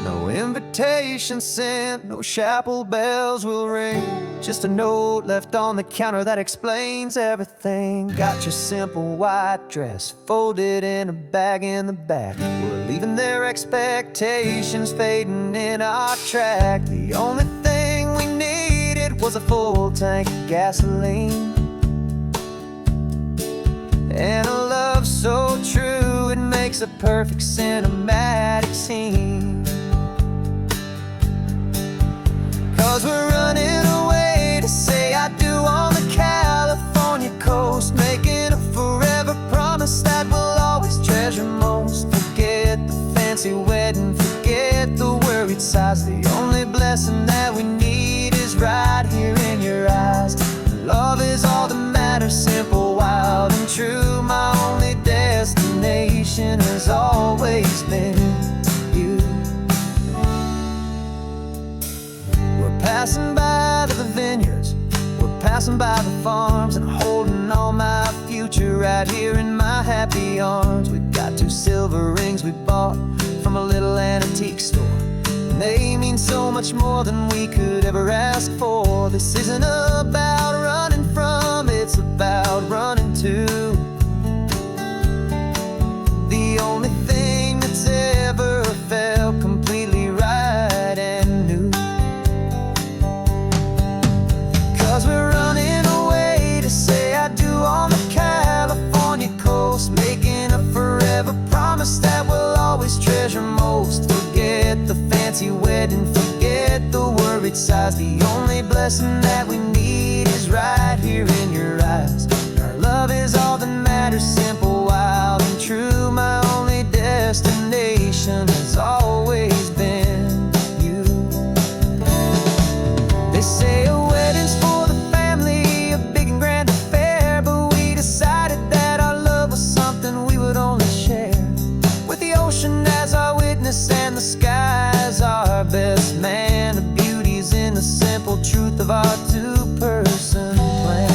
No invitation sent, no chapel bells will ring. Just a note left on the counter that explains everything. Got your simple white dress folded in a bag in the back. We're leaving their expectations fading in our track. The only thing we needed was a full tank of gasoline, and a love so true it makes a perfect cinematic scene. 'Cause we're running away to say I do on the California coast, making a forever promise that we'll always treasure most. Forget the fancy wedding, forget the worried sighs. The only blessing that we need is right here in your eyes. Love is all that matters, simple, wild, and true. My only destination has always been you. We're passing by the vineyards, we're passing by the farms, and holding on my future right here in my happy arms. We've got 2 silver rings we bought from a little antique store, and they mean so much more than we could ever ask for. This isn't about running from, it's about running to the only thing that's ever felt completely right and new. 'Cause we're running away to say I do on the California coast, making a forever promise that we'll always treasure most. Forget the fancy wedding, forget the worried sighs. The only blessing that we need is right here in your eyes. Our love is all that matters, simple, wild, and true. My only destination has always been you. They say a wedding's for the family, a big and grand affair, but we decided that our love was something we would only share with the ocean as our witness and the sky as our best man. The beauty's in the simple truth of our 2-person plan.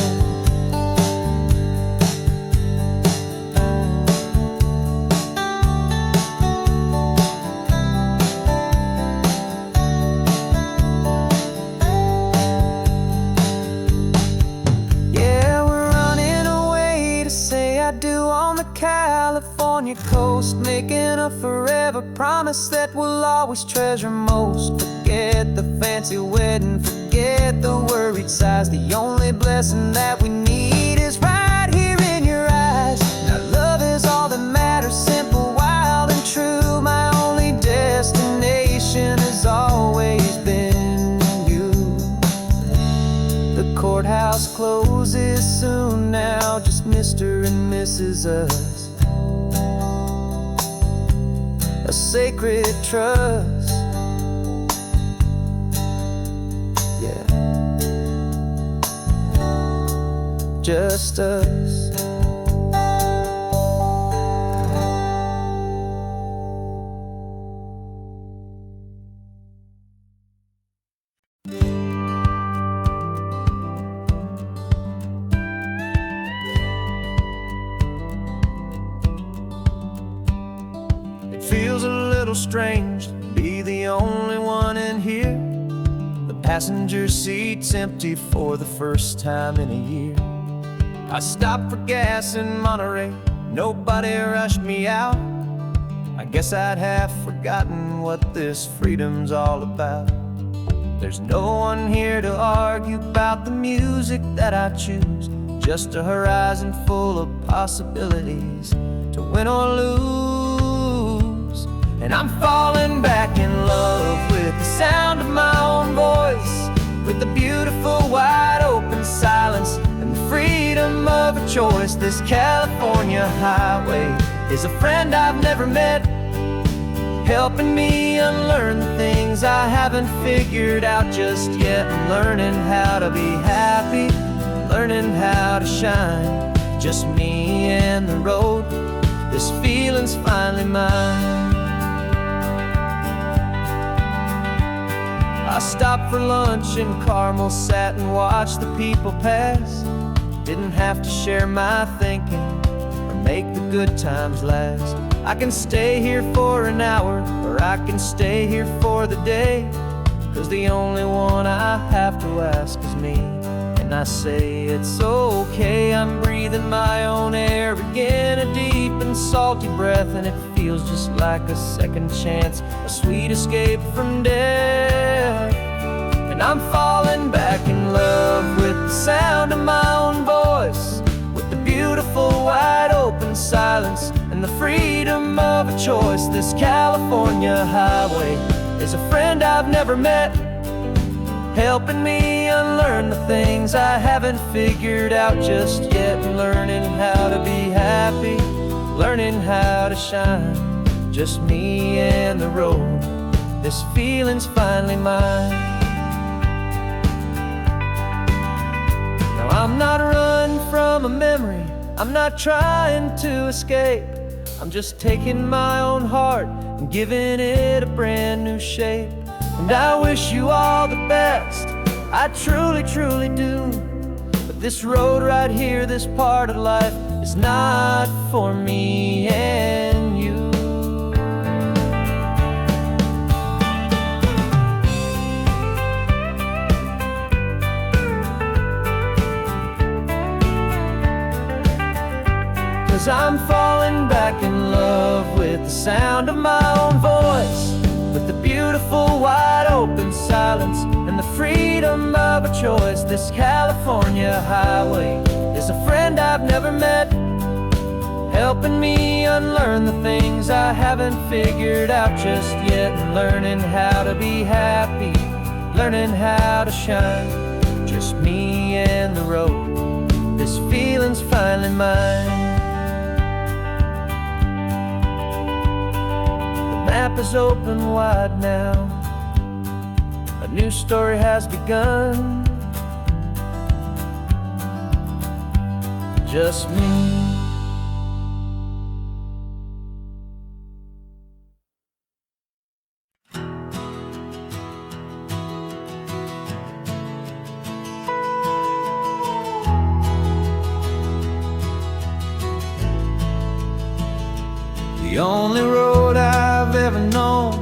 Yeah, we're running away to say I do on the California coast, making a forever promise that we'll always treasure most. Forget the fancy wedding, forget the worried sighs. The only blessing that we need is right here in your eyes. Now love is all that matters, simple, wild, and true. My only destination has always been you. The courthouse closes soon now, just Mr. and Mrs. Us. A sacred trust, yeah, just us. Feels a little strange to be the only one in here. The passenger seat's empty for the first time in a year. I stopped for gas in Monterey, nobody rushed me out. I guess I'd have forgotten what this freedom's all about. There's no one here to argue about the music that I choose, just a horizon full of possibilities to win or lose. And I'm falling back in love with the sound of my own voice, with the beautiful wide open silence and the freedom of a choice. This California highway is a friend I've never met, helping me unlearn the things I haven't figured out just yet. I'm learning how to be happy, learning how to shine, just me and the road. This feeling's finally mine. I stopped for lunch in Carmel, sat and watched the people pass. Didn't have to share my thinking or make the good times last. I can stay here for an hour, or I can stay here for the day, 'cause the only one I have to ask is me. And I say it's okay, I'm breathing my own air again, a deep and salty breath, and it feels just like a second chance, a sweet escape from death. And I'm falling back in love with the sound of my own voice, with the beautiful wide open silence and the freedom of a choice. This California highway is a friend I've never met, helping me unlearn the things I haven't figured out just yet, and learning how to be happy, learning how to shine, just me and the road. This feeling's finally mine. Now I'm not running from a memory, I'm not trying to escape, I'm just taking my own heart and giving it a brand new shape. And I wish you all the best, I truly, truly do. But this road right here, this part of life, is not for me and you. Cause I'm falling back in love with the sound of my own voice, with the beautiful wide open silence and the freedom of a choice. This California highway is a friend I've never met, helping me unlearn the things I haven't figured out just yet, and learning how to be happy, learning how to shine, just me and the road. This feeling's finally mine. The map is open wide now, a new story has begun, just me. The only road I've ever known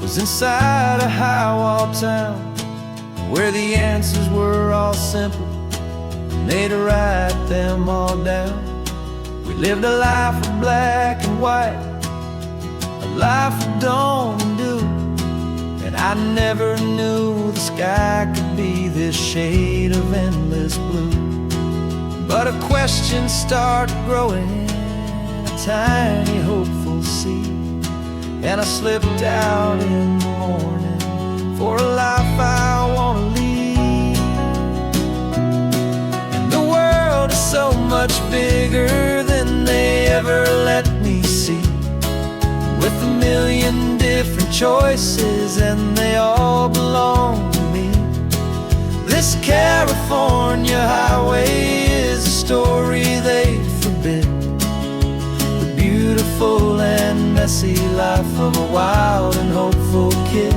was inside a high-wall town, where the answers were all simple, and they'd write them all down. We lived a life of black and white, a life of dawn and dew, and I never knew the sky could be this shade of endless blue. But a question started growing, tiny hopeful seed, and I slipped out in the morning for a life I want to lead. And the world is so much bigger than they ever let me see, with a million different choices and they all belong to me. This California highway is a story they forbid, beautiful and messy life of a wild and hopeful kid.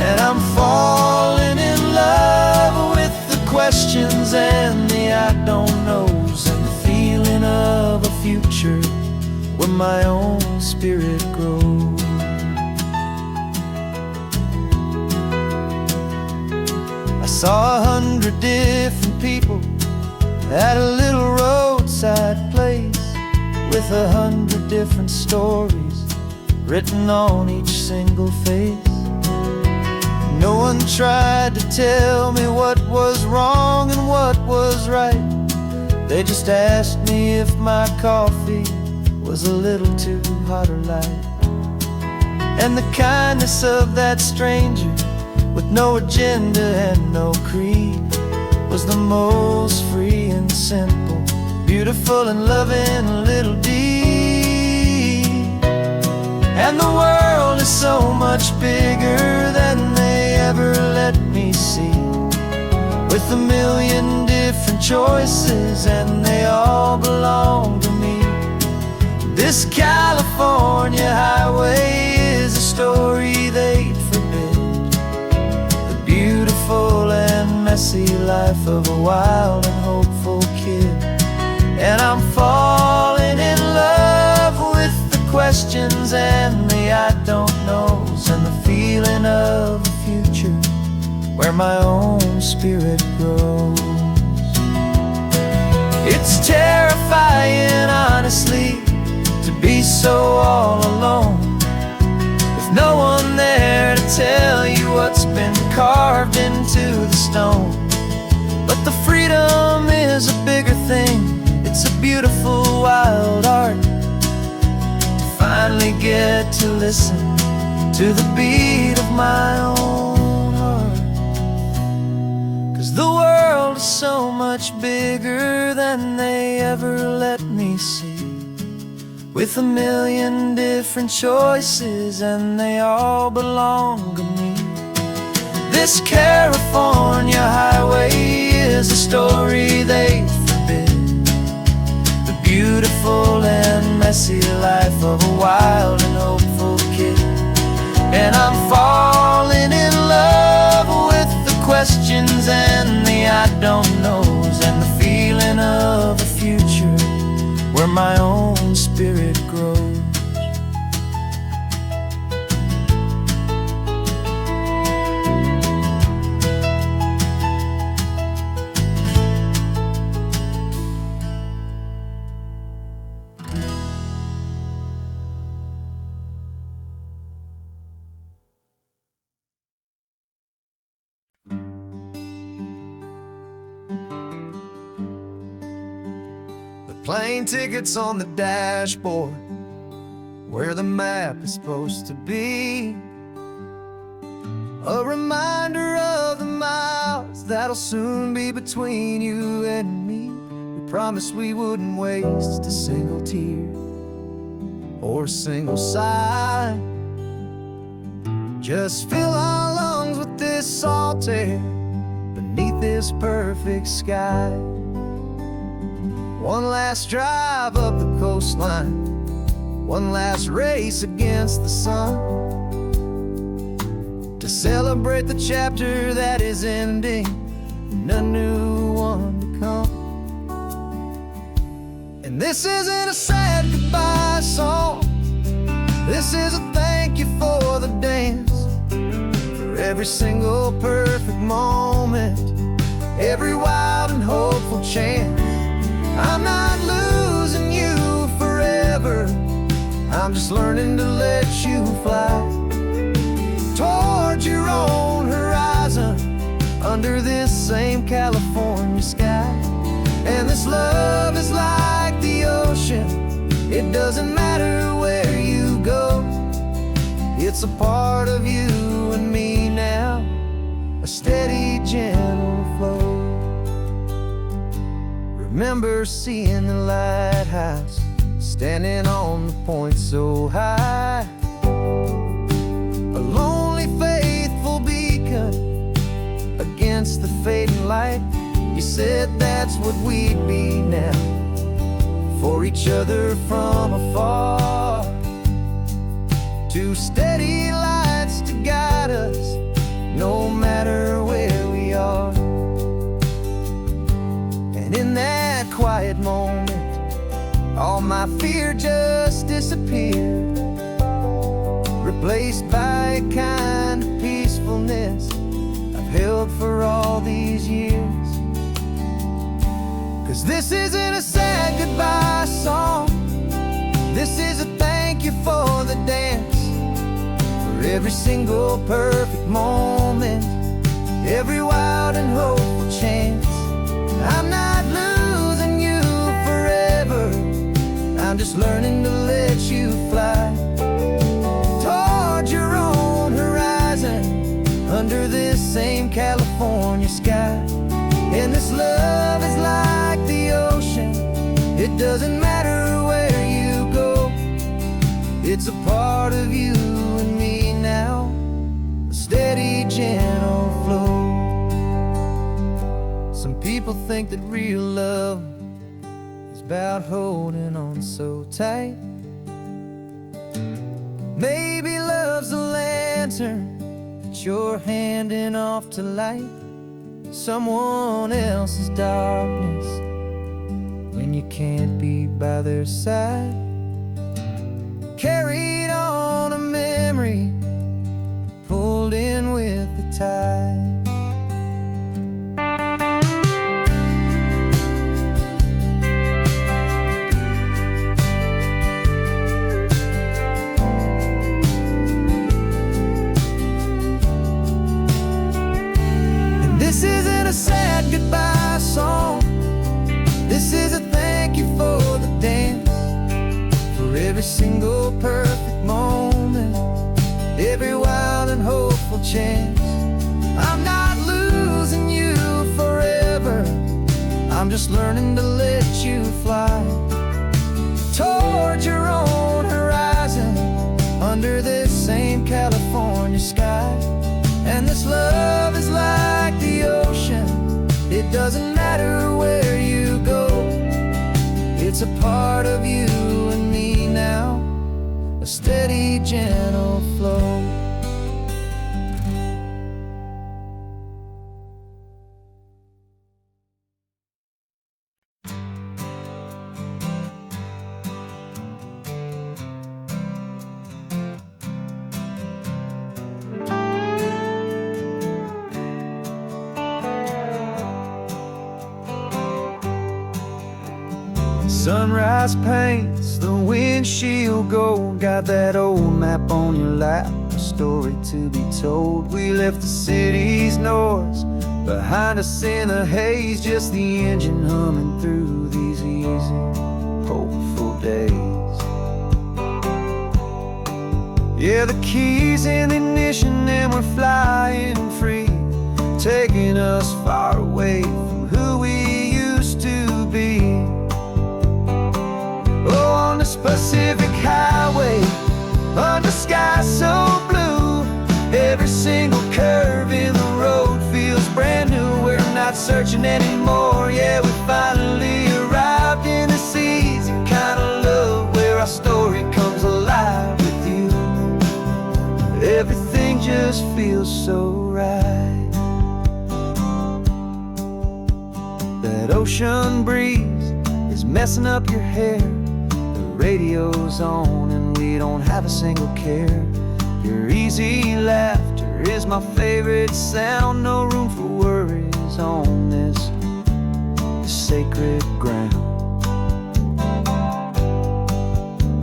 And I'm falling in love with the questions and the I don't knows, and the feeling of a future where my own spirit grows. I saw 100 different people at a little roadside place, with 100 different stories written on each single face. No one tried to tell me what was wrong and what was right. They just asked me if my coffee was a little too hot or light. And the kindness of that stranger, with no agenda and no creed, was the most free and simple, beautiful and loving little deed. And the world is so much bigger than they ever let me see, with a million different choices and they all belong to me. This California highway is a story they'd forbid, the beautiful and messy life of a wild and hopeful kid. And I'm falling in love with the my own spirit grows. It's terrifying, honestly, to be so all alone, with no one there to tell you what's been carved into the stone. But the freedom is a bigger thing. It's a beautiful wild art to finally get to listen to the beat of my own heart. 'Cause the world is so much bigger than they ever let me see, with a million different choices and they all belong to me. This California highway is a story they forbid, the beautiful and messy life of a wild and hopeful kid. And I'm falling in love with the questions and the I don't knows, and the feeling of a future where my own spirit grows. Plane tickets on the dashboard, where the map is supposed to be, a reminder of the miles that'll soon be between you and me. We promised we wouldn't waste a single tear or a single sigh, just fill our lungs with this salt air beneath this perfect sky. One last drive up the coastline, one last race against the sun, to celebrate the chapter that is ending and a new one to come. And this isn't a sad goodbye song, this is a thank you for the dance, for every single perfect moment, every wild and hopeful chance. I'm not losing you forever, I'm just learning to let you fly towards your own horizon, under this same California sky. And this love is like the ocean, it doesn't matter where you go, it's a part of you and me now, a steady, gentle flow. Remember seeing the lighthouse, standing on the point so high, a lonely, faithful beacon against the fading light. You said that's what we'd be now, for each other from afar, two steady lights to guide us, no matter where we are. And in that quiet moment, all my fear just disappeared, replaced by a kind of peacefulness I've held for all these years. 'Cause this isn't a sad goodbye song, this is a thank you for the dance, for every single perfect moment, every wild and hopeful chance. I'm not losing you forever, I'm just learning to let you fly towards your own horizon, under this same California sky. And this love is like the ocean, it doesn't matter where you go, it's a part of you and me now, a steady, gentle flow. Some people think that real love is about holding on so tight. Maybe love's a lantern that you're handing off to light someone else's darkness when you can't be by their side. Carried on a memory, pulled in with the tide. single perfect moment, every wild and hopeful chance. I'm not losing you forever, I'm just learning to let you fly toward your own horizon, under this same California sky. And this love is like the ocean, it doesn't matter where you go, it's a part of you and me now, a steady, gentle flow. Sunrise paints the windshield gold, got that old map on your lap, a story to be told. We left the city's noise behind us in the haze, just the engine humming through these easy, hopeful days. Yeah, the keys in the ignition and we're flying free, taking us far away from who we used to be. Oh, on this Pacific highway, under sky so blue, every single curve in the road feels brand new. We're not searching anymore, yeah, we finally arrived in this easy kind of love, where our story comes alive with you. Everything just feels so right. That ocean breeze is messing up your hair, radio's on and we don't have a single care. Your easy laughter is my favorite sound, no room for worries on this sacred ground.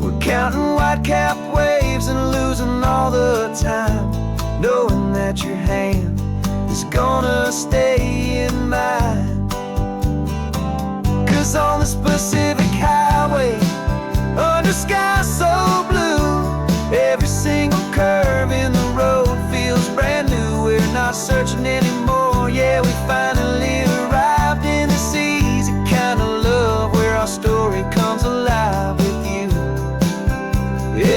We're counting white-capped waves and losing all the time, knowing that your hand is gonna stay in mine. 'Cause on this Pacific highway, under sky so blue, every single curve in the road feels brand new. We're not searching anymore, yeah, we finally arrived in this easy kind of love, where our story comes alive with you.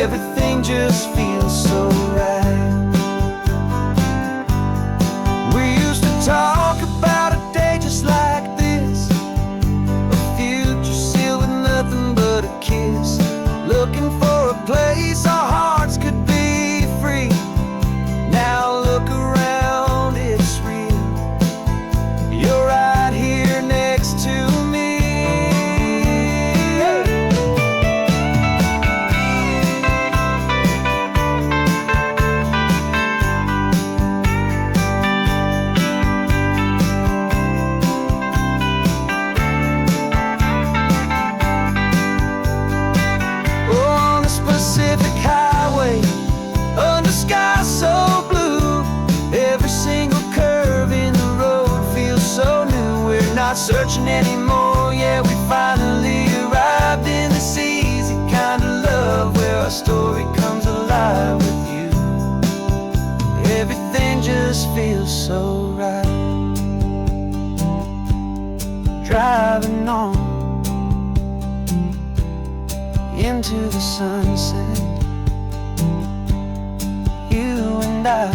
Everything just feels so right. We used to talk about a day just like this, a future sealed with nothing but a kiss, looking for a place our hearts could be free. Now look around, it's real, you're right here next to me. Pacific highway, under sky so blue, every single curve in the road feels so new. We're not searching anymore, yeah, we finally arrived in this easy kind of love, where our story comes alive with you. Everything just feels so right. Driving on into the sunset, you and I,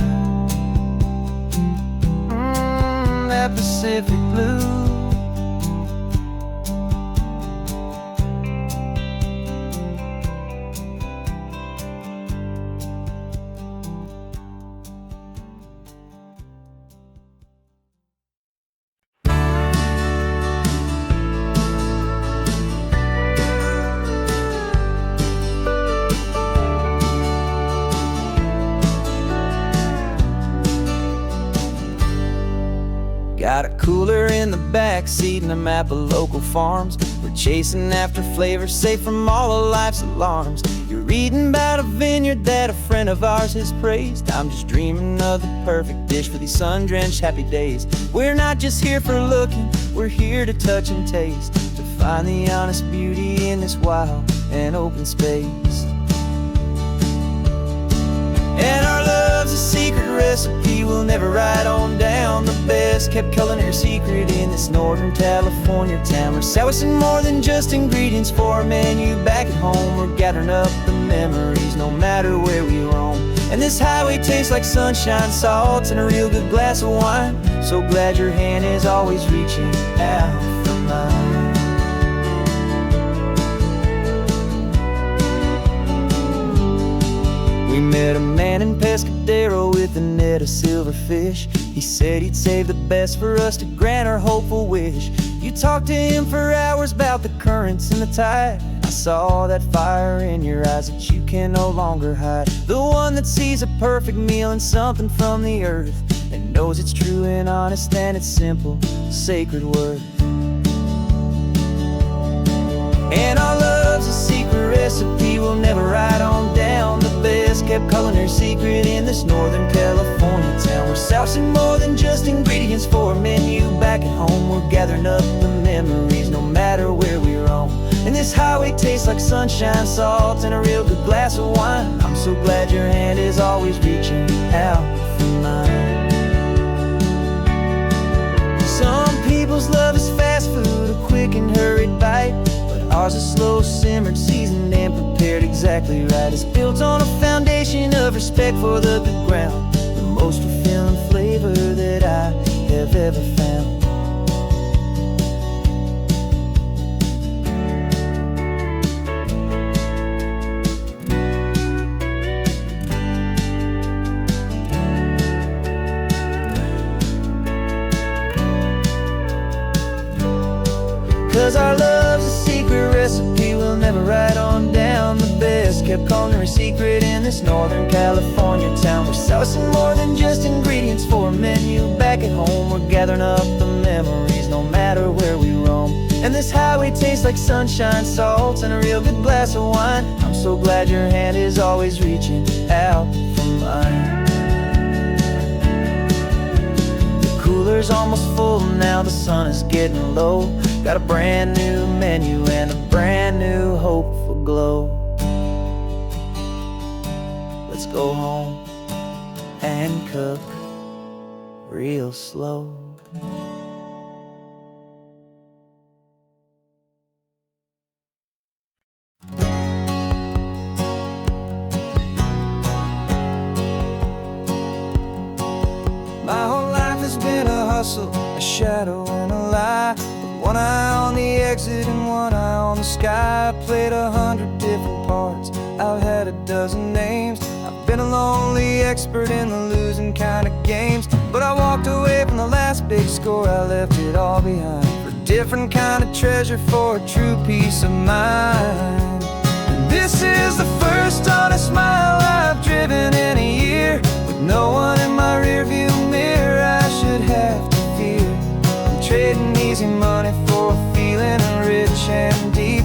that Pacific blue. Got a cooler in the back seat and a map of local farms. We're chasing after flavors safe from all of life's alarms. You're reading about a vineyard that a friend of ours has praised. I'm just dreaming of the perfect dish for these sun-drenched happy days. We're not just here for looking, we're here to touch and taste, to find the honest beauty in this wild and open space. we'll never ride on down. The best kept culinary secret in this Northern California town. We're salvaging more than just ingredients for our menu back at home. We're gathering up the memories no matter where we roam. And this highway tastes like sunshine, salt, and a real good glass of wine. So glad your hand is always reaching out for mine. We met a man in Pescadero with a net of silverfish. He said he'd save the best for us to grant our hopeful wish. You talked to him for hours about the currents and the tide. I saw that fire in your eyes that you can no longer hide. The one that sees a perfect meal in something from the earth, and knows it's true and honest and it's simple, sacred worth. And our love's a secret recipe we'll never write on down. The best kept culinary secret in this Northern California town. We're salvaging more than just ingredients for a menu back at home. We're gathering up the memories no matter where we roam. And this highway tastes like sunshine, salt, and a real good glass of wine. I'm so glad your hand is always reaching out for mine. Some people's love is fast food, a quick and hurried bite. Ours is slow simmered, seasoned and prepared exactly right. It's built on a foundation of respect for the good ground, the most fulfilling flavor that I have ever found. 'Cause our love's a secret recipe we'll never write on down. The best kept culinary secret in this Northern California town. We're salvaging more than just ingredients for a menu back at home. We're gathering up the memories no matter where we roam. And this highway tastes like sunshine, salt, and a real good glass of wine. I'm so glad your hand is always reaching out for mine. Cooler's almost full now, the sun is getting low. Got a brand new menu and a brand new hopeful glow. Let's go home and cook real slow. My whole life has been a hustle, a shadow and a lie. With one eye on the exit and one eye on the sky. I played 100 different parts, I've had a dozen names. I've been a lonely expert in the losing kind of games. But I walked away from the last big score, I left it all behind for a different kind of treasure, for a true peace of mind. And this is the first honest mile I've driven in a year, with no one in my rearview mirror I should have to fear. I'm trading easy money for a feeling rich and deep,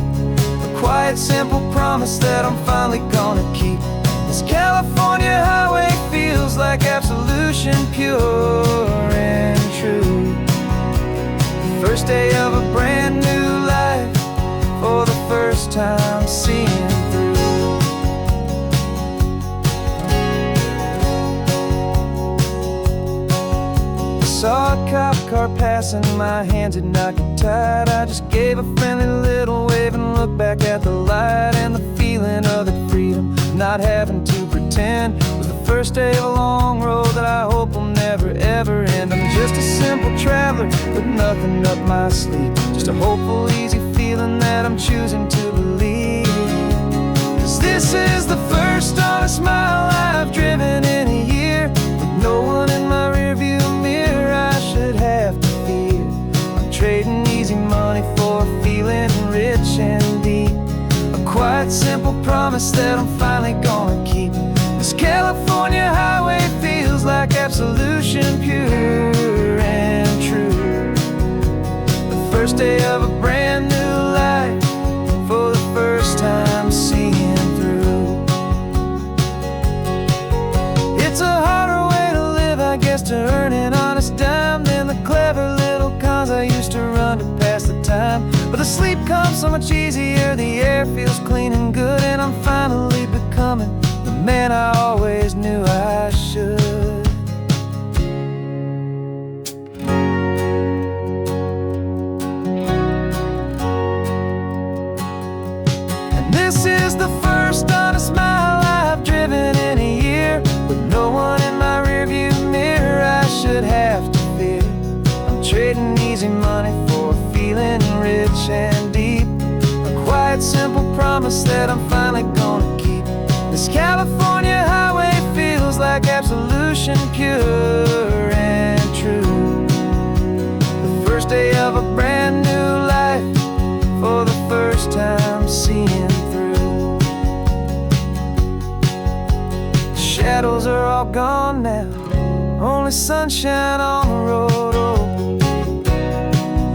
a quiet simple promise that I'm finally gonna keep. This California highway feels like absolution, pure and true. The first day of a brand new life, for the first time seeing through. Saw a cop car passing, my hands had not got tied. I just gave a friendly little wave and looked back at the light. And the feeling of the freedom, not having to pretend, was the first day of a long road that I hope will never ever end. I'm just a simple traveler with nothing up my sleeve, just a hopeful, easy feeling that I'm choosing to believe. 'Cause this is the first honest mile I've driven in a year, with no one in my rearview mirror I should have to fear. I'm trading easy money for a feeling rich and deep, a quiet simple promise that I'm finally gonna keep. This California highway feels like absolution, pure and true. The first day of a brand new life, for the first time seeing through. It's a harder way to live, I guess, to earn an honest dime than the clever little cons I used to run to pass the time. But the sleep comes so much easier, the air feels clean and good, and I'm finally becoming the man I always knew I should. promise that I'm finally gonna keep. This California highway feels like absolution, pure and true. The first day of a brand new life, for the first time seeing through. The shadows are all gone now, only sunshine on the road. Oh,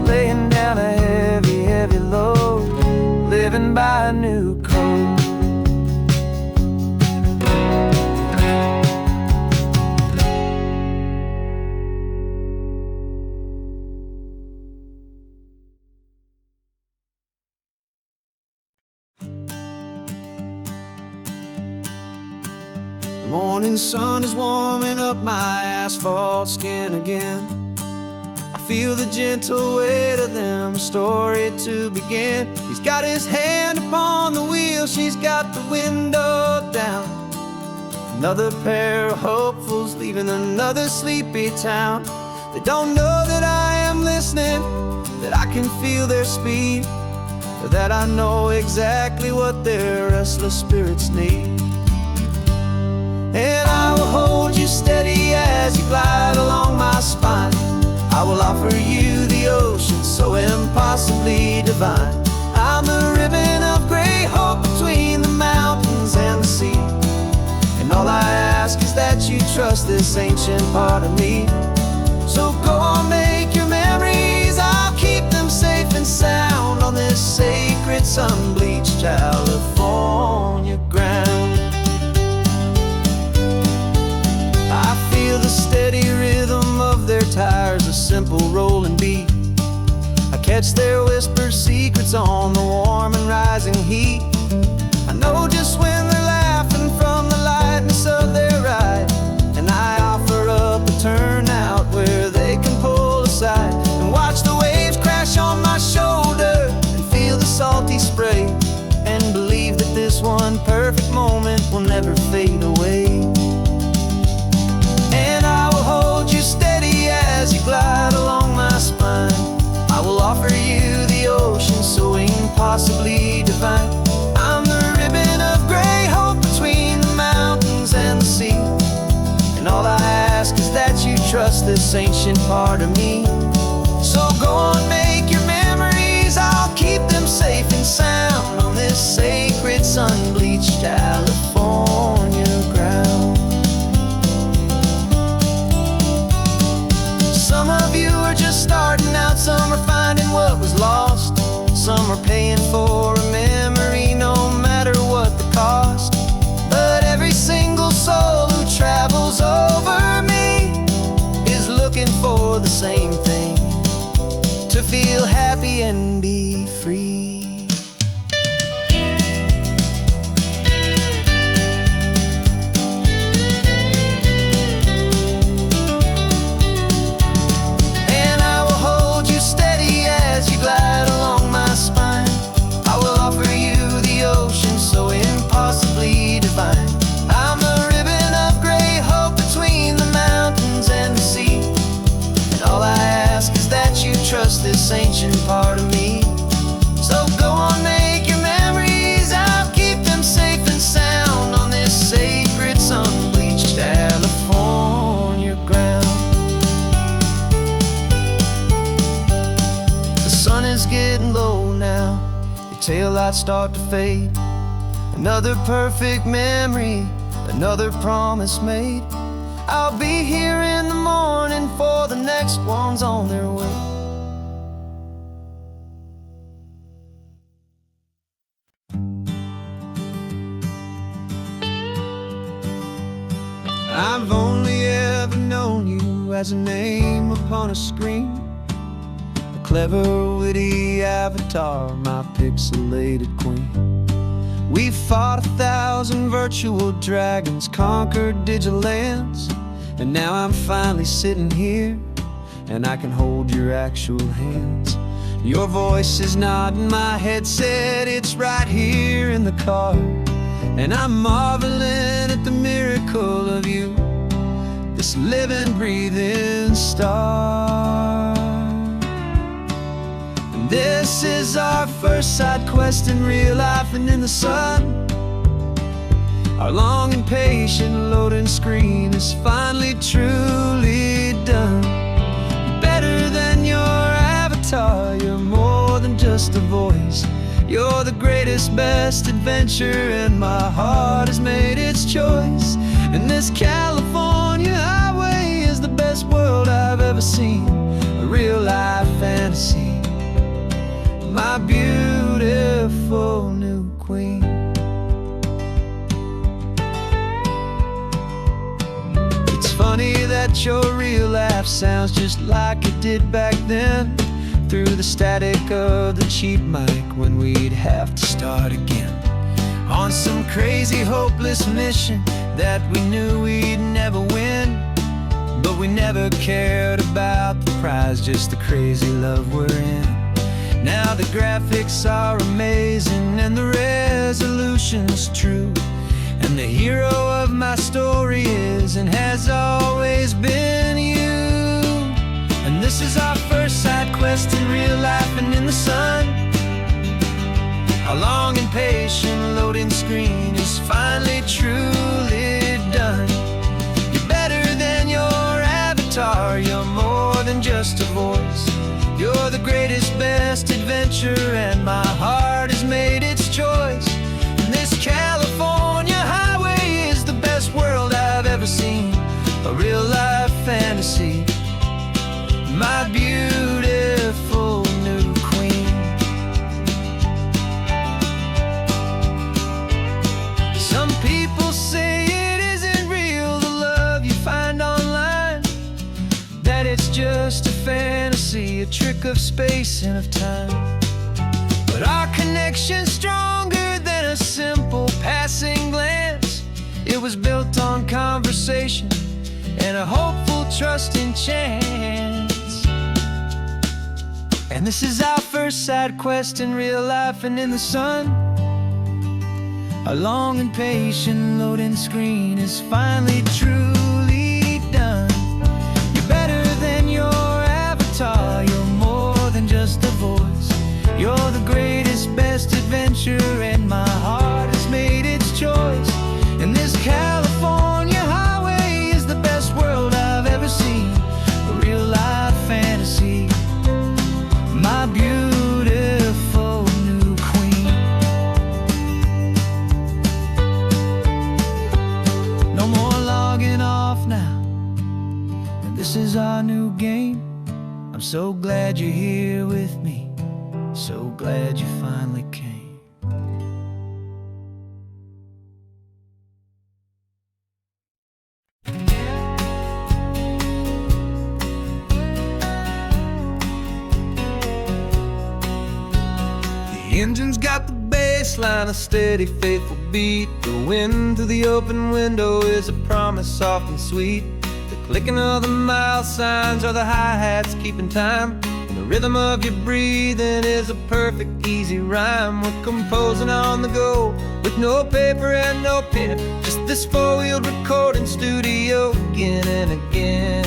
laying down a heavy, heavy load, living by a new code. The morning sun is warming up my asphalt skin again. I feel the gentle weight of them, a story to begin. He's got his hand upon the wheel, she's got the window down. Another pair of hopefuls leaving another sleepy town. They don't know that I am listening, that I can feel their speed, or that I know exactly what their restless spirits need. And I will hold you steady as you glide along my spine. I will offer you the ocean so impossibly divine. I'm the ribbon of gray hope between the mountains and the sea. And all I ask is that you trust this ancient part of me. So go on, make your memories, I'll keep them safe and sound on this sacred sun-bleached California ground. I feel the steady rhythm of their tires, a simple rolling beat. I catch their whispered secrets on the warm and rising heat. I know just when they're laughing from the lightness of their ride, and I offer up a turnout where they can pull aside and watch the waves crash on my shoulder and feel the salty spray, and believe that this one perfect moment will never fade away. And I will hold you steady as you glide along my spine. I will offer you the ocean so impossibly divine. I'm the ribbon of gray hope between the mountains and the sea. And all I ask is that you trust this ancient part of me. So go on, make your memories, I'll keep them safe and sound on this sacred sun-bleached California ground. Some of you are just starting out, some are finding what was lost, some are paying for a memory no matter what the cost. But every single soul who travels over me is looking for the same thing, to feel happy and be free. Glide along my spine. I will offer you the ocean so impossibly divine. I'm the ribbon of gray hope between the mountains and the sea. And all I ask is that you trust this ancient part of me. So go on, make your memories, I'll keep them safe and sound on this sacred sun-bleached California ground. The sun is getting low now, your taillights start to fade. Another perfect memory, another promise made. I'll be here in the morning for the next ones on their way. I've only ever known you as a name upon a screen, clever, witty avatar, my pixelated queen. We fought 1,000 virtual dragons, conquered digital lands, and now I'm finally sitting here, and I can hold your actual hands. Your voice is not in my headset, it's right here in the car, and I'm marveling at the miracle of you, this living, breathing star. This is our first side quest in real life and in the sun. Our long and patient loading screen is finally truly done. Better than your avatar, you're more than just a voice. You're the greatest, best adventure, and my heart has made its choice. And this California highway is the best world I've ever seen. A real life fantasy, my beautiful new queen. It's funny that your real life sounds just like it did back then, through the static of the cheap mic when we'd have to start again, on some crazy hopeless mission that we knew we'd never win. But we never cared about the prize, just the crazy love we're in. Now the graphics are amazing and the resolution's true, and the hero of my story is and has always been you. And this is our first side quest in real life and in the sun. Our long and patient loading screen is finally truly done. You're better than your avatar, you're more than just a voice. You're the greatest, best adventure, and my heart has made its choice. And this California highway is the best world I've ever seen. A real life fantasy, my beautiful new queen. Some people say it isn't real, the love you find online, that it's just a fantasy, a trick of space and of time. But our connection's stronger than a simple passing glance. It was built on conversation and a hopeful, trusting chance. And this is our first side quest in real life and in the sun. Our long and patient loading screen is finally truly done. You're better than your avatar, you're more than just a voice. You're the greatest, best adventure, and my heart has made its choice. And this California highway is the best world I've ever seen. A real life fantasy, my beautiful new queen. No more logging off now, and this is our new game. I'm so glad you're here with me, so glad you finally came. The engine's got the bass line, a steady, faithful beat. The wind through the open window is a promise soft and sweet. The clicking of the mile signs are the hi-hats keeping time, and the rhythm of your breathing is a perfect, easy rhyme. We're composing on the go with no paper and no pen, just this four-wheeled recording studio again and again.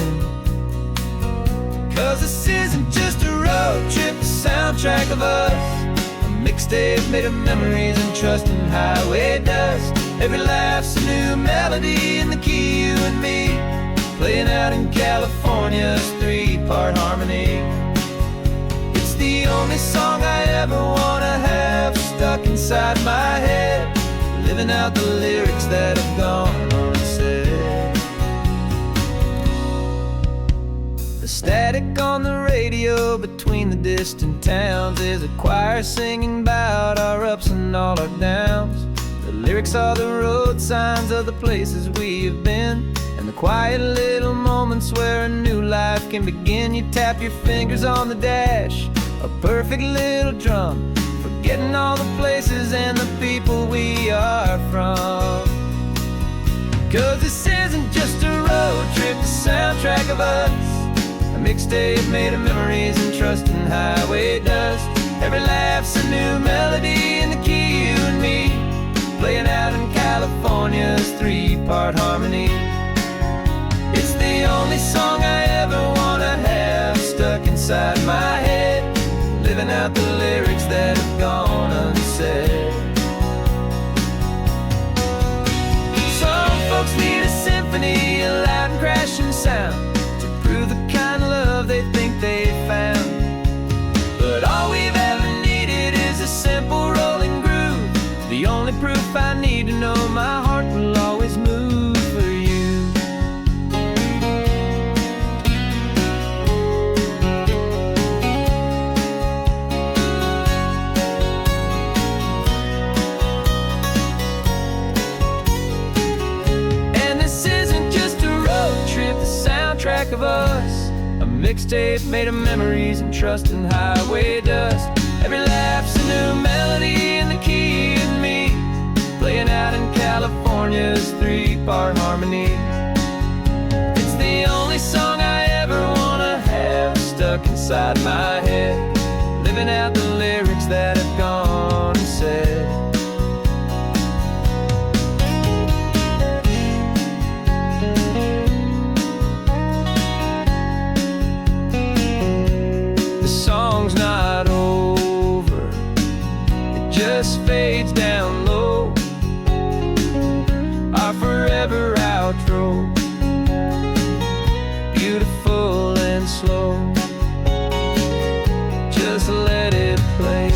'Cause this isn't just a road trip, the soundtrack of us, a mixtape made of memories and trust and highway dust. Every laugh's a new melody in the key, you and me, playing out in California's three-part harmony. It's the only song I ever wanna have stuck inside my head, living out the lyrics that have gone unsaid. The static on the radio between the distant towns is a choir singing about our ups and all our downs. The lyrics are the road signs of the places we have been, and the quiet little moments where a new life can begin. You tap your fingers on the dash, a perfect little drum, forgetting all the places and the people we are from. 'Cause this isn't just a road trip, the soundtrack of us, a mixtape made of memories and trust and highway dust. Every laugh's a new melody in the key, you and me, playing out in California's three-part harmony. It's the only song I ever wanna have stuck inside my head, living out out the lyrics that have gone unsaid. Some folks need a symphony, a loud and crashing sound, to prove the kind of love they think they found. But all we've ever needed is a simple rolling groove, the only proof I need to know my heart will always move for you. And this isn't just a road trip, the soundtrack of us, a mixtape made of memories and trust and highway dust. Every laugh's a new melody in the key and me, playing out in California's 3-part harmony. It's the only song I ever wanna have stuck inside my head, living out the lyrics that have gone unsaid. The song's not over, it just fades down low, our forever outro, beautiful and slow. Just let it play.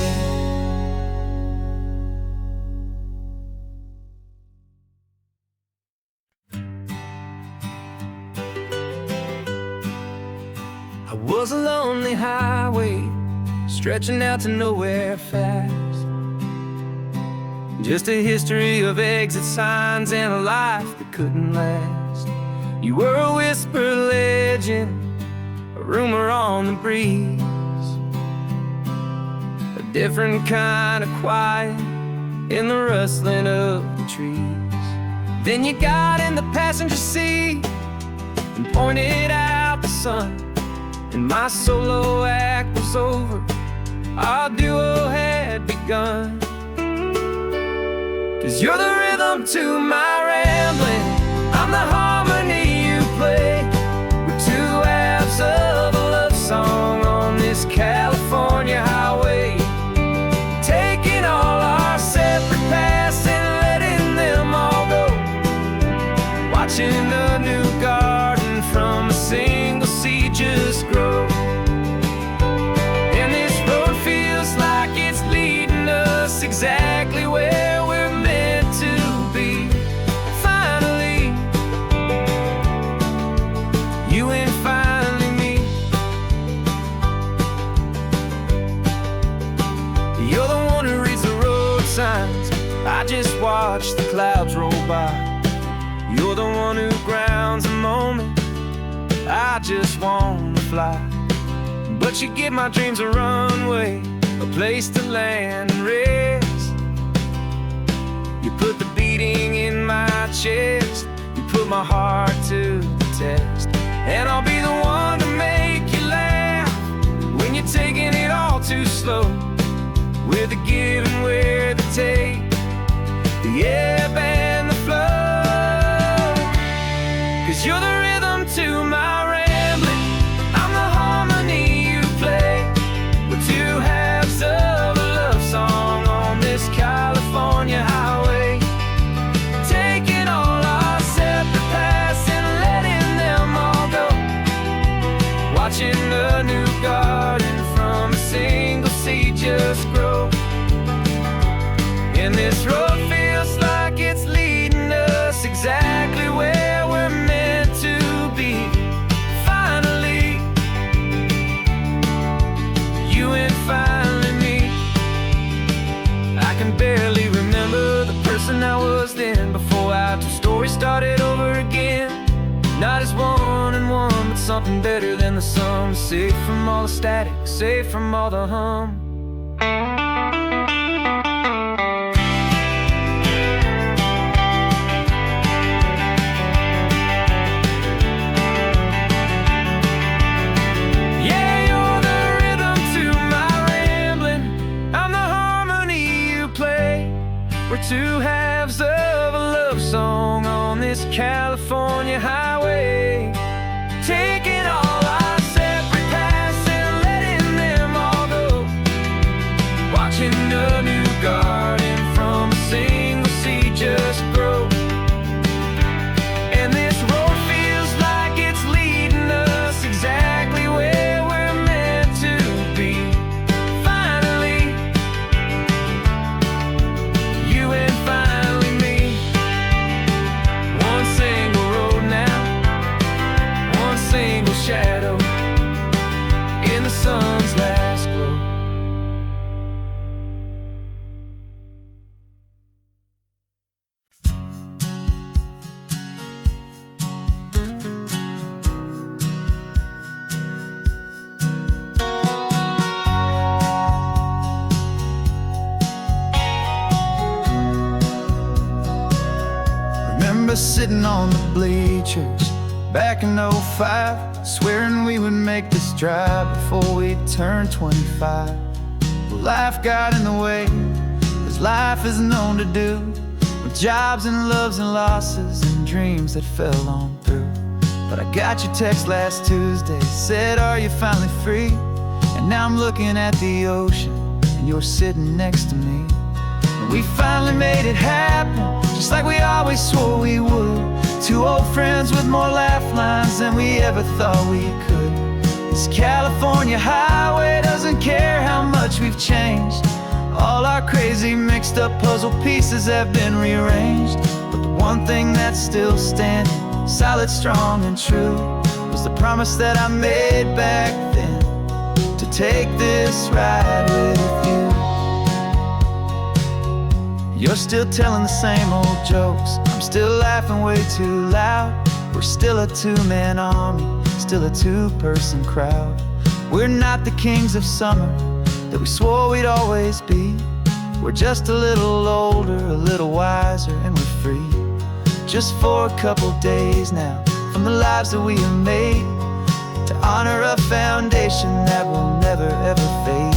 I was a lonely highway, stretching out to nowhere fast. Just a history of exit signs and a life that couldn't last. You were a whisper legend, a rumor on the breeze, a different kind of quiet in the rustling of the trees. Then you got in the passenger seat and pointed out the sun, and my solo act was over, our duo had begun. 'Cause you're the rhythm to my rambling, I'm the harmony you play. We're two halves of a love song on this California highway, taking all our separate paths and letting them all go, watching a new garden from a single seed just grow. And this road feels like it's leading us exactly where we're to be. Finally, you and finally me. You're the one who reads the road signs, I just watch the clouds roll by. You're the one who grounds a moment, I just wanna fly. But you give my dreams a runway, a place to land and rest. You put the beating in my chest, you put my heart to the test. And I'll be the one to make you laugh when you're taking it all too slow, with the give and with the take, the ebb and the flow. 'Cause you're the rhythm to my rambling, I'm the harmony you play. We're two halves of a love song on this California highway, taking all our separate paths and letting them all go, watching a new garden from a single seed just grow. And this road feels like it's leading us exactly where we're meant to be. Finally, you and finally me. I can barely remember the person I was then, before our two stories started over again. Not as one and one, but something better than the sum. Safe from all the static, safe from all the hum. Yeah, you're the rhythm to my rambling, I'm the harmony you play. We're two halves of a love song on this California highway, taking all our separate paths and letting them all go, sitting on the bleachers back in '05, swearing we would make this drive before we turned 25. But life got in the way, as life is known to do, with jobs and loves and losses and dreams that fell on through. But I got your text last Tuesday, said, are you finally free? And now I'm looking at the ocean, and you're sitting next to me. And we finally made it happen, just like we always swore we would. Two old friends with more laugh lines than we ever thought we could. This California highway doesn't care how much we've changed. All our crazy mixed up puzzle pieces have been rearranged. But the one thing that's still standing, solid, strong, and true, was the promise that I made back then, to take this ride with you. You're still telling the same old jokes, I'm still laughing way too loud. We're still a two-man army, still a two-person crowd. We're not the kings of summer that we swore we'd always be. We're just a little older, a little wiser, and we're free. Just for a couple days now, from the lives that we have made, to honor a foundation that will never ever fade.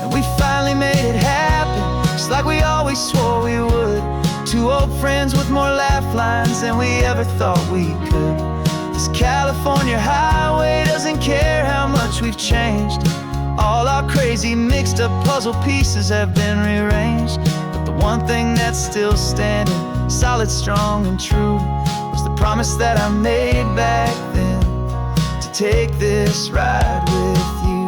And we finally made it happen, just like we always swore we would. Two old friends with more laugh lines than we ever thought we could. This California highway doesn't care how much we've changed. All our crazy mixed up puzzle pieces have been rearranged. But the one thing that's still standing, solid, strong, and true, was the promise that I made back then, to take this ride with you.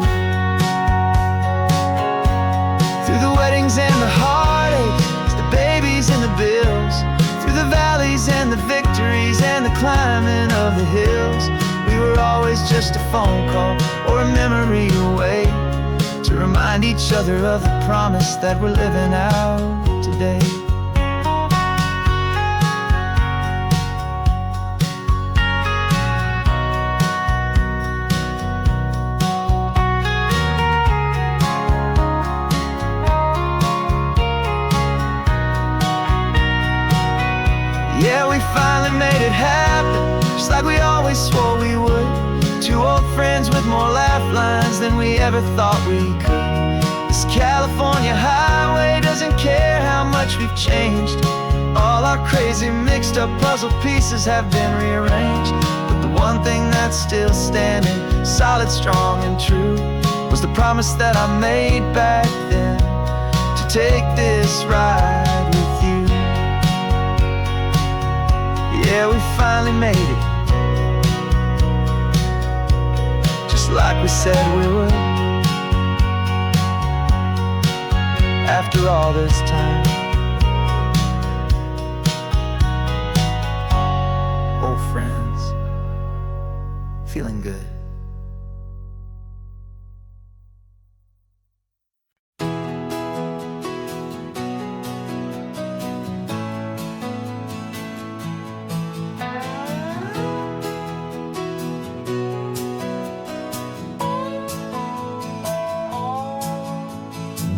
Through the weddings and the heartaches, the babies and the bills, through the valleys and the victories and the climbing of the hills, we were always just a phone call or a memory away, to remind each other of the promise that we're living out today. Yeah, we finally made it happen, just like we always swore we would. Two old friends with more laugh lines than we ever thought we could. This California highway doesn't care how much we've changed. All our crazy mixed up puzzle pieces have been rearranged. But the one thing that's still standing, solid, strong, and true, was the promise that I made back then, to take this ride with you. Yeah, we finally made it, just like we said we would. After all this time, old friends, feeling good.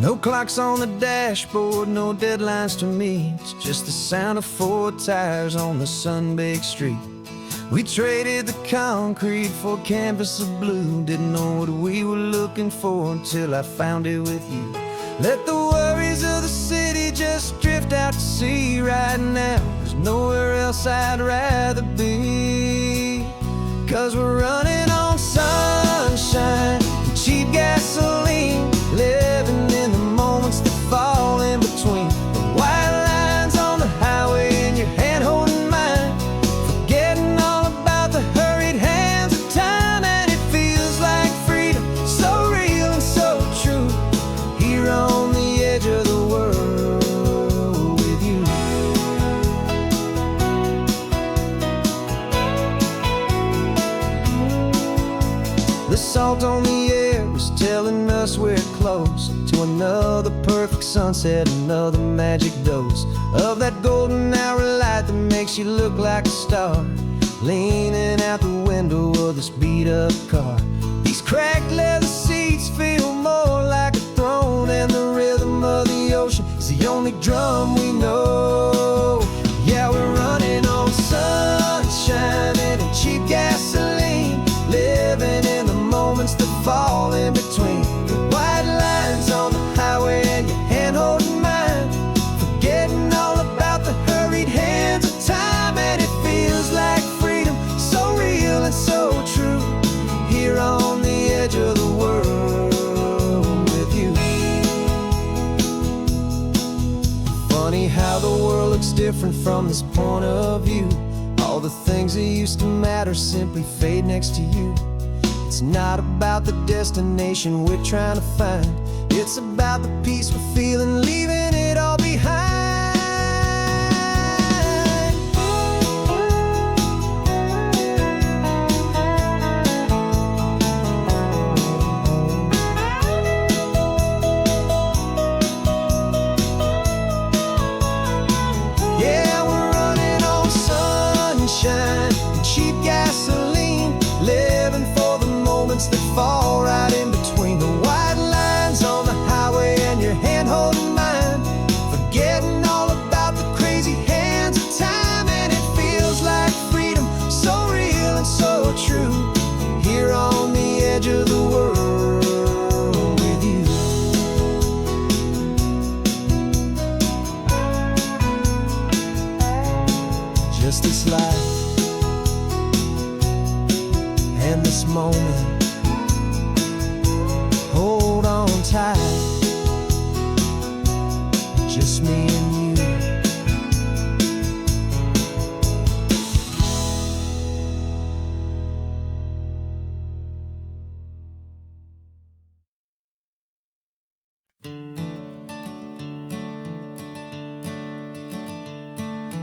No clocks on the dashboard, no deadlines to meet, just the sound of 4 tires on the sun-baked street. We traded the concrete for a canvas of blue, didn't know what we were looking for until I found it with you. Let the worries of the city just drift out to sea right now. There's nowhere else I'd rather be, 'cause we're running on sunshine and cheap gasoline, living in the moments that fall in between the white lines on the highway and your hand holding mine, forgetting all about the hurried hands of time. And it feels like freedom, so real and so true, here on the edge of the world with you. The salt on the air is telling us we're close to another perfect sunset, another magic dose of that golden hour light that makes you look like a star, leaning out the window of this beat-up car. These cracked leather seats feel more like a throne, and the rhythm of the ocean is the only drum we know. Yeah, we're running on sun. different from this point of view. All the things that used to matter simply fade next to you. It's not about the destination we're trying to find. It's about the peace we're feeling, leaving it all behind. Yeah, we're running on sunshine and cheap gasoline, living for the moments that fall right in between the white lines on the highway and your hand holding mine, forgetting all about the crazy hands of time. And it feels like freedom, so real and so true, here on the edge of the world with you. Just this life and this moment, hold on tight, just me and you.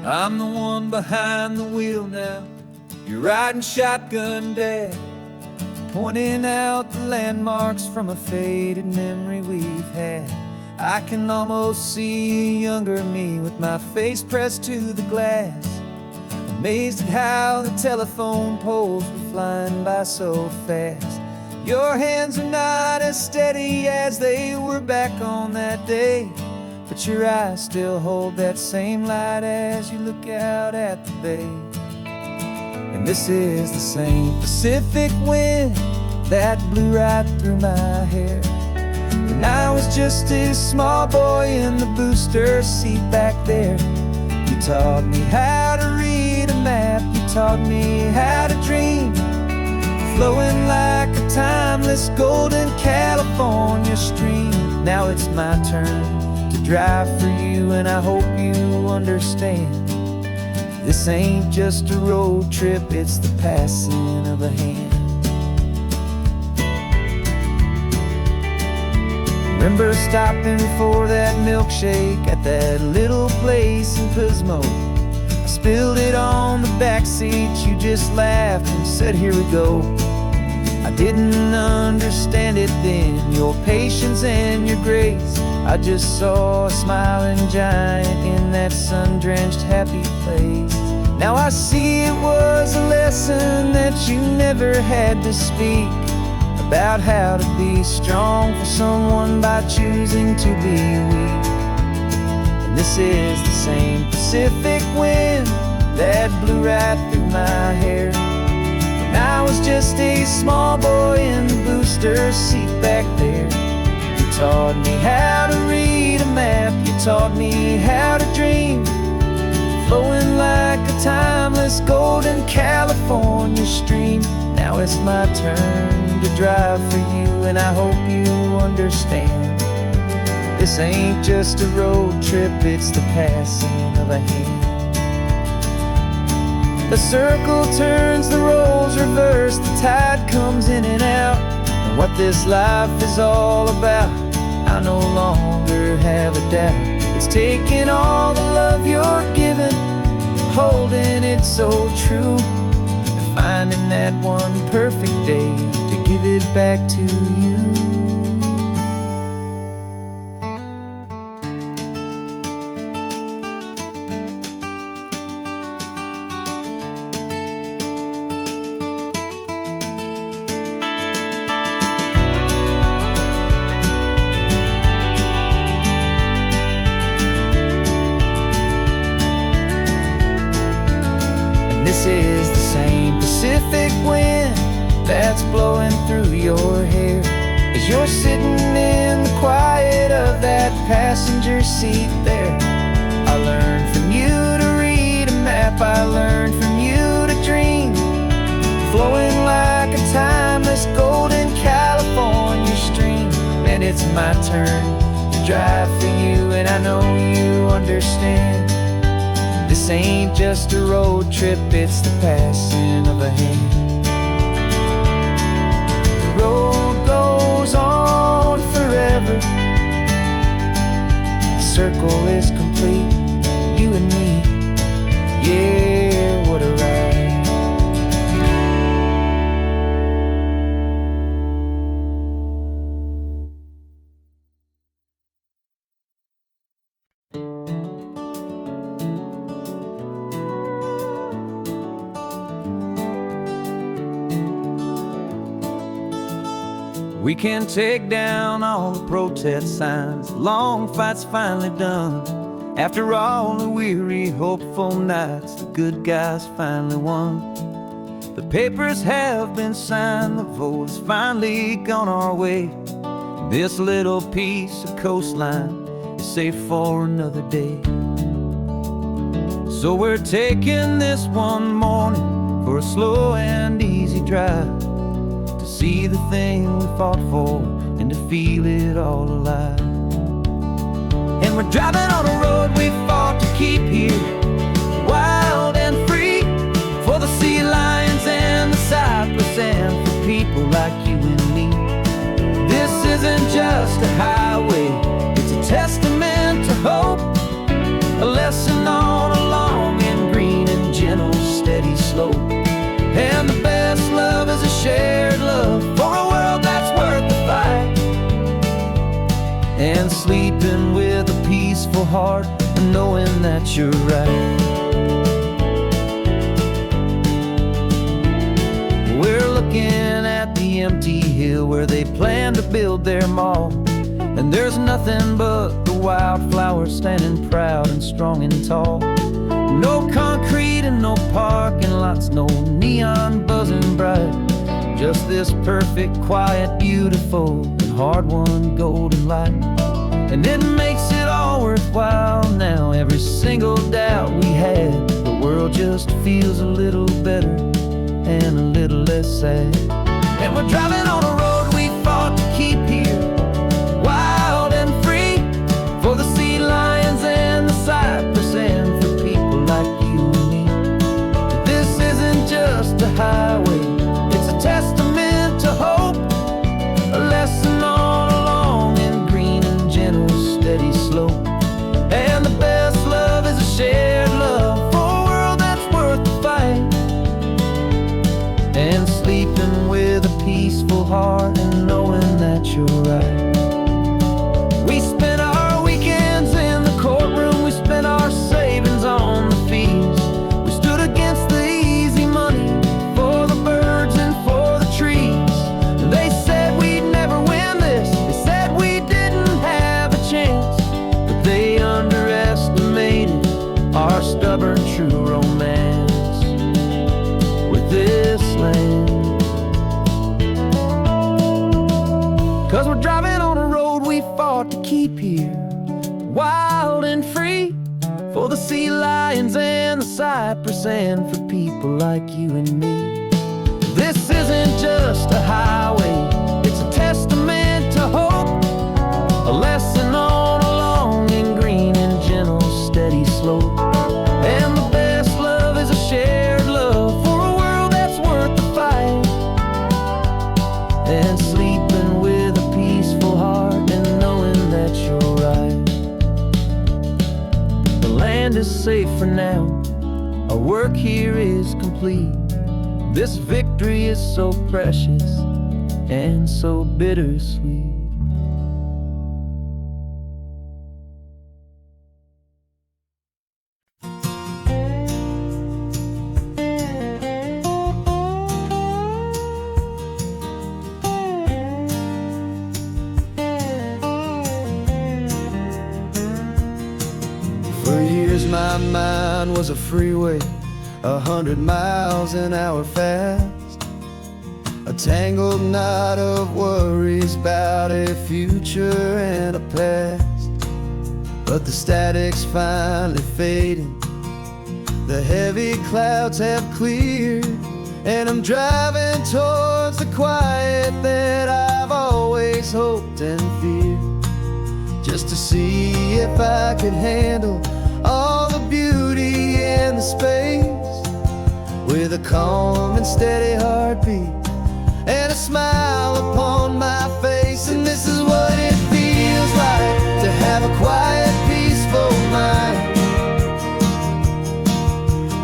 I'm the one behind the wheel now, you're riding shotgun, Dad, pointing out the landmarks from a faded memory we've had. I can almost see a younger me with my face pressed to the glass, amazed at how the telephone poles were flying by so fast. Your hands are not as steady as they were back on that day, but your eyes still hold that same light as you look out at the bay. And this is the same Pacific wind that blew right through my hair when I was just a small boy in the booster seat back there. You taught me how to read a map, you taught me how to dream, flowing like a timeless golden California stream. Now it's my turn to drive for you, and I hope you understand, this ain't just a road trip, it's the passing of a hand. Remember stopping for that milkshake at that little place in Pismo? I spilled it on the back seat, you just laughed and said, here we go. I didn't understand it then, your patience and your grace. I just saw a smiling giant in that sun-drenched happy place. Now I see it was a lesson that you never had to speak, about how to be strong for someone by choosing to be weak. And this is the same Pacific wind that blew right through my hair when I was just a small boy in the booster seat back there. You taught me how to read a map, you taught me how to dream, flowing like a timeless golden California stream. Now it's my turn to drive for you, and I hope you understand, this ain't just a road trip, it's the passing of a hand. The circle turns, the roles reverse, the tide comes in and out, and what this life is all about, I no longer have a doubt. It's taking all the love you're giving, holding it so true, and finding that one perfect day to give it back to you. This is the same Pacific wind that's blowing through your hair as you're sitting in the quiet of that passenger seat there. I learned from you to read a map, I learned from you to dream, flowing like a timeless golden California stream. And it's my turn to drive for you, and I know you understand, This ain't just a road trip, it's the passing of a hand. The road goes on forever. The circle is complete, you and me. Yeah, what a ride. We can take down all the protest signs. Long fight's finally done. After all the weary, hopeful nights, the good guys finally won. The papers have been signed, the vote has finally gone our way. This little piece of coastline is safe for another day. So we're taking this one morning for a slow and easy drive, to see the thing we fought for and to feel it all alive. And we're driving on a road we fought to keep here, wild and free, for the sea lions and the cypress and for people like you and me. This isn't just a highway, it's a testament to hope, a lesson on a long and green and gentle steady slope. And the best love is a shared love for a world that's worth the fight, and sleeping with a peaceful heart and knowing that you're right. We're looking at the empty hill where they plan to build their mall, and there's nothing but the wildflowers standing proud and strong and tall. No concrete and no parking lots, no neon buzzing bright, just this perfect, quiet, beautiful, and hard-won golden light. And it makes it all worthwhile now, every single doubt we had. The world just feels a little better and a little less sad. And we're driving on a road we fought to keep here, wild and free, for the sea lions and the cypress and for people like you and me. This isn't just a highway, it's a testament to hope, a lesson on a long and green and gentle steady slope. And the best love is a shared love for a world that's worth the fight, and sleeping with a peaceful heart and knowing that you're right. We spent our weekends in the courtroom, we spent our savings on the fees. We stood against the easy money for the birds and for the trees. And they said we'd never win this, they said we didn't have a chance, but they underestimated our stubborn true romance with this land. 'Cause we're driving on a road we fought to keep here, wild and free, for the sea lions and the cypress and for people like you and me. This isn't just a highway, it's a testament to hope, a lesson on a long and green and gentle steady slope. And the best love is a shared love for a world that's worth the fight, and sleeping with a peaceful heart and knowing that you're right. The land is safe for now, our work here is complete. This victory is so precious and so bittersweet. For years my mind was a freeway, 100 miles an hour fast, a tangled knot of worries about a future and a past. But the static's finally fading, the heavy clouds have cleared, and I'm driving towards the quiet that I've always hoped and feared, just to see if I could handle all the beauty and into space with a calm and steady heartbeat and a smile upon my face. And this is what it feels like to have a quiet, peaceful mind.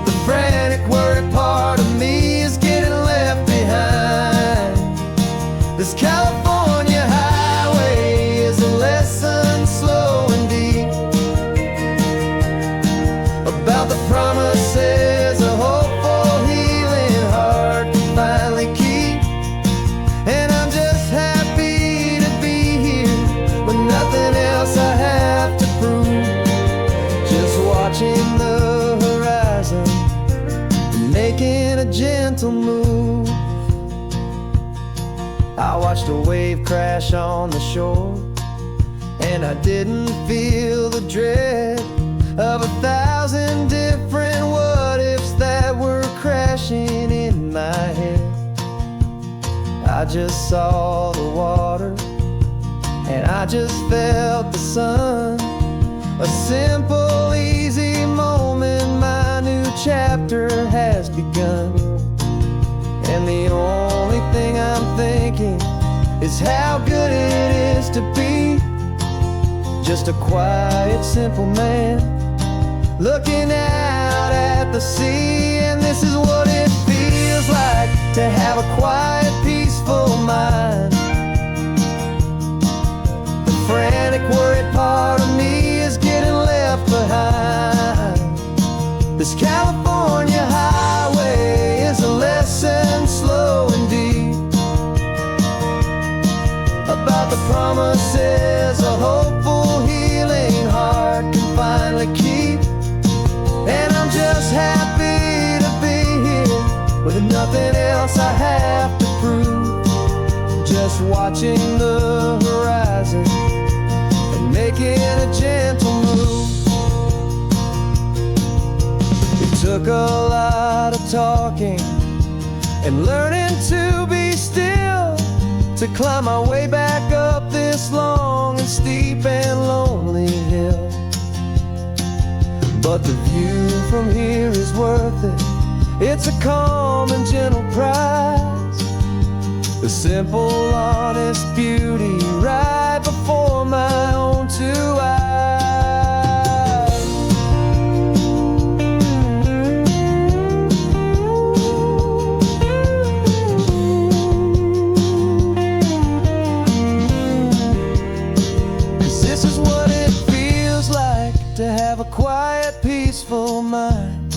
The frantic, worried part of me is getting left behind. This California highway is a lesson slow and deep about the promises a hopeful, healing heart can finally keep. And I'm just happy to be here with nothing else I have to prove. Just watching the horizon and making a gentle move. I watched a wave crash on the shore, and I didn't feel the dread of 1,000 different what-ifs that were crashing in my head. I just saw the water, and I just felt the sun. A simple, easy moment, my new chapter has begun. And the only thing I'm thinking is how good it is to be just a quiet, simple man looking out at the sea. And this is what it feels like to have a quiet, peaceful mind. The frantic, worried part of me is getting left behind. This California highway is a lesson slow and deep about the promises a hopeful, healing heart can finally keep. And I'm just happy to be here with nothing else I have to prove. Just watching the horizon and making a gentle move. It took a lot of talking and learning to be still to climb my way back up this long and steep and lonely hill. But the view from here is worth it. It's a calm and gentle prize, the simple, honest beauty right before my own two eyes. This is what it feels like to have a quiet, peaceful mind.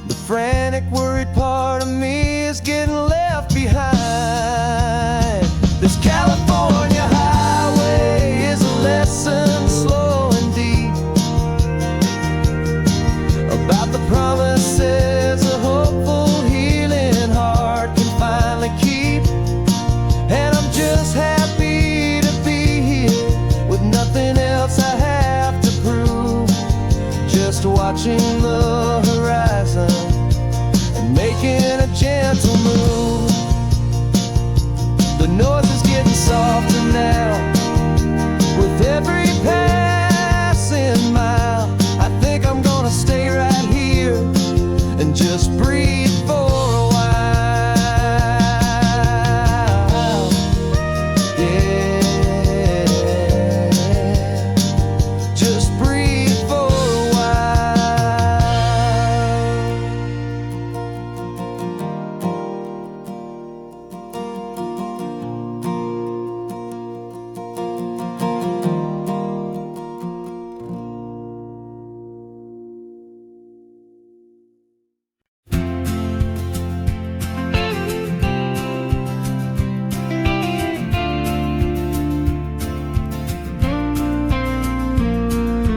The frantic, worried part of me is getting left behind. This California highway is a lesson slow and deep about the promises a hopeful, healing heart can finally keep. And I'm just happy to be here with nothing else I have to prove. Just watching the horizon and making a gentle move. The noise is getting softer now with every passing mile. I think I'm gonna stay right here and just breathe for a while. Yeah, just breathe for a while.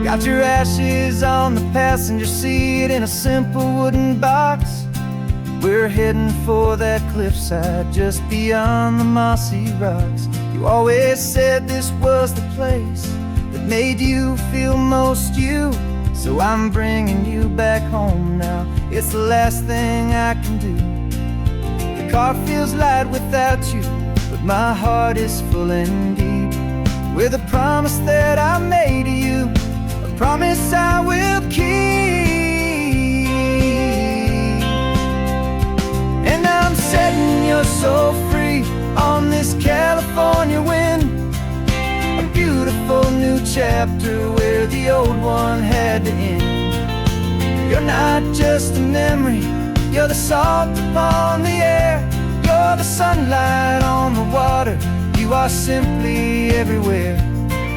Got your ashes on the passenger seat in a simple wooden box. We're heading for that cliffside just beyond the mossy rocks. You always said this was the place that made you feel most you. So I'm bringing you back home now. It's the last thing I can do. The car feels light without you, but my heart is full and deep with a promise that I made to you. promise I will keep. And I'm setting your soul free on this California wind, a beautiful new chapter where the old one had to end. You're not just a memory, you're the salt upon the air, you're the sunlight on the water, you are simply everywhere.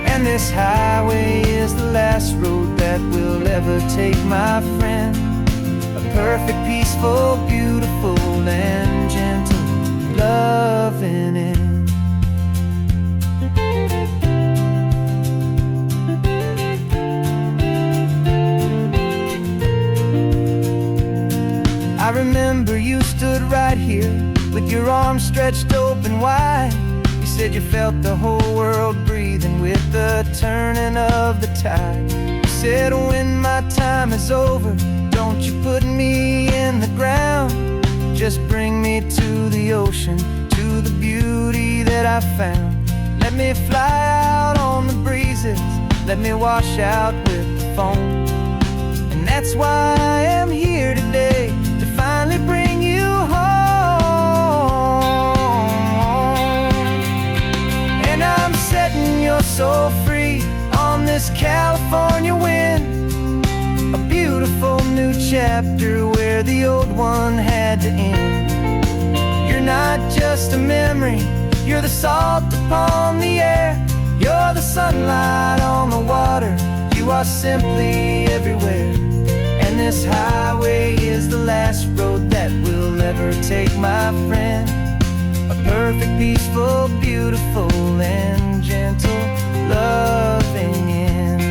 And this highway is the last road that we'll ever take, my friend. A perfect, peaceful, beautiful, and gentle loving end. I remember you stood right here with your arms stretched open wide. You said you felt the whole world breathing with the turning of the tide. You said, when my time is over, don't you put me in the ground, just bring me to the ocean, to the beauty that I found. Let me fly out on the breezes, let me wash out with the foam. And that's why I am here today, to finally bring you home. And I'm setting your soul free on this California wind, a beautiful new chapter where the old one had to end. You're not just a memory, you're the salt upon the air, you're the sunlight on the water, you are simply everywhere. And this highway is the last road that we'll ever take, my friend. A perfect, peaceful, beautiful, and gentle loving end.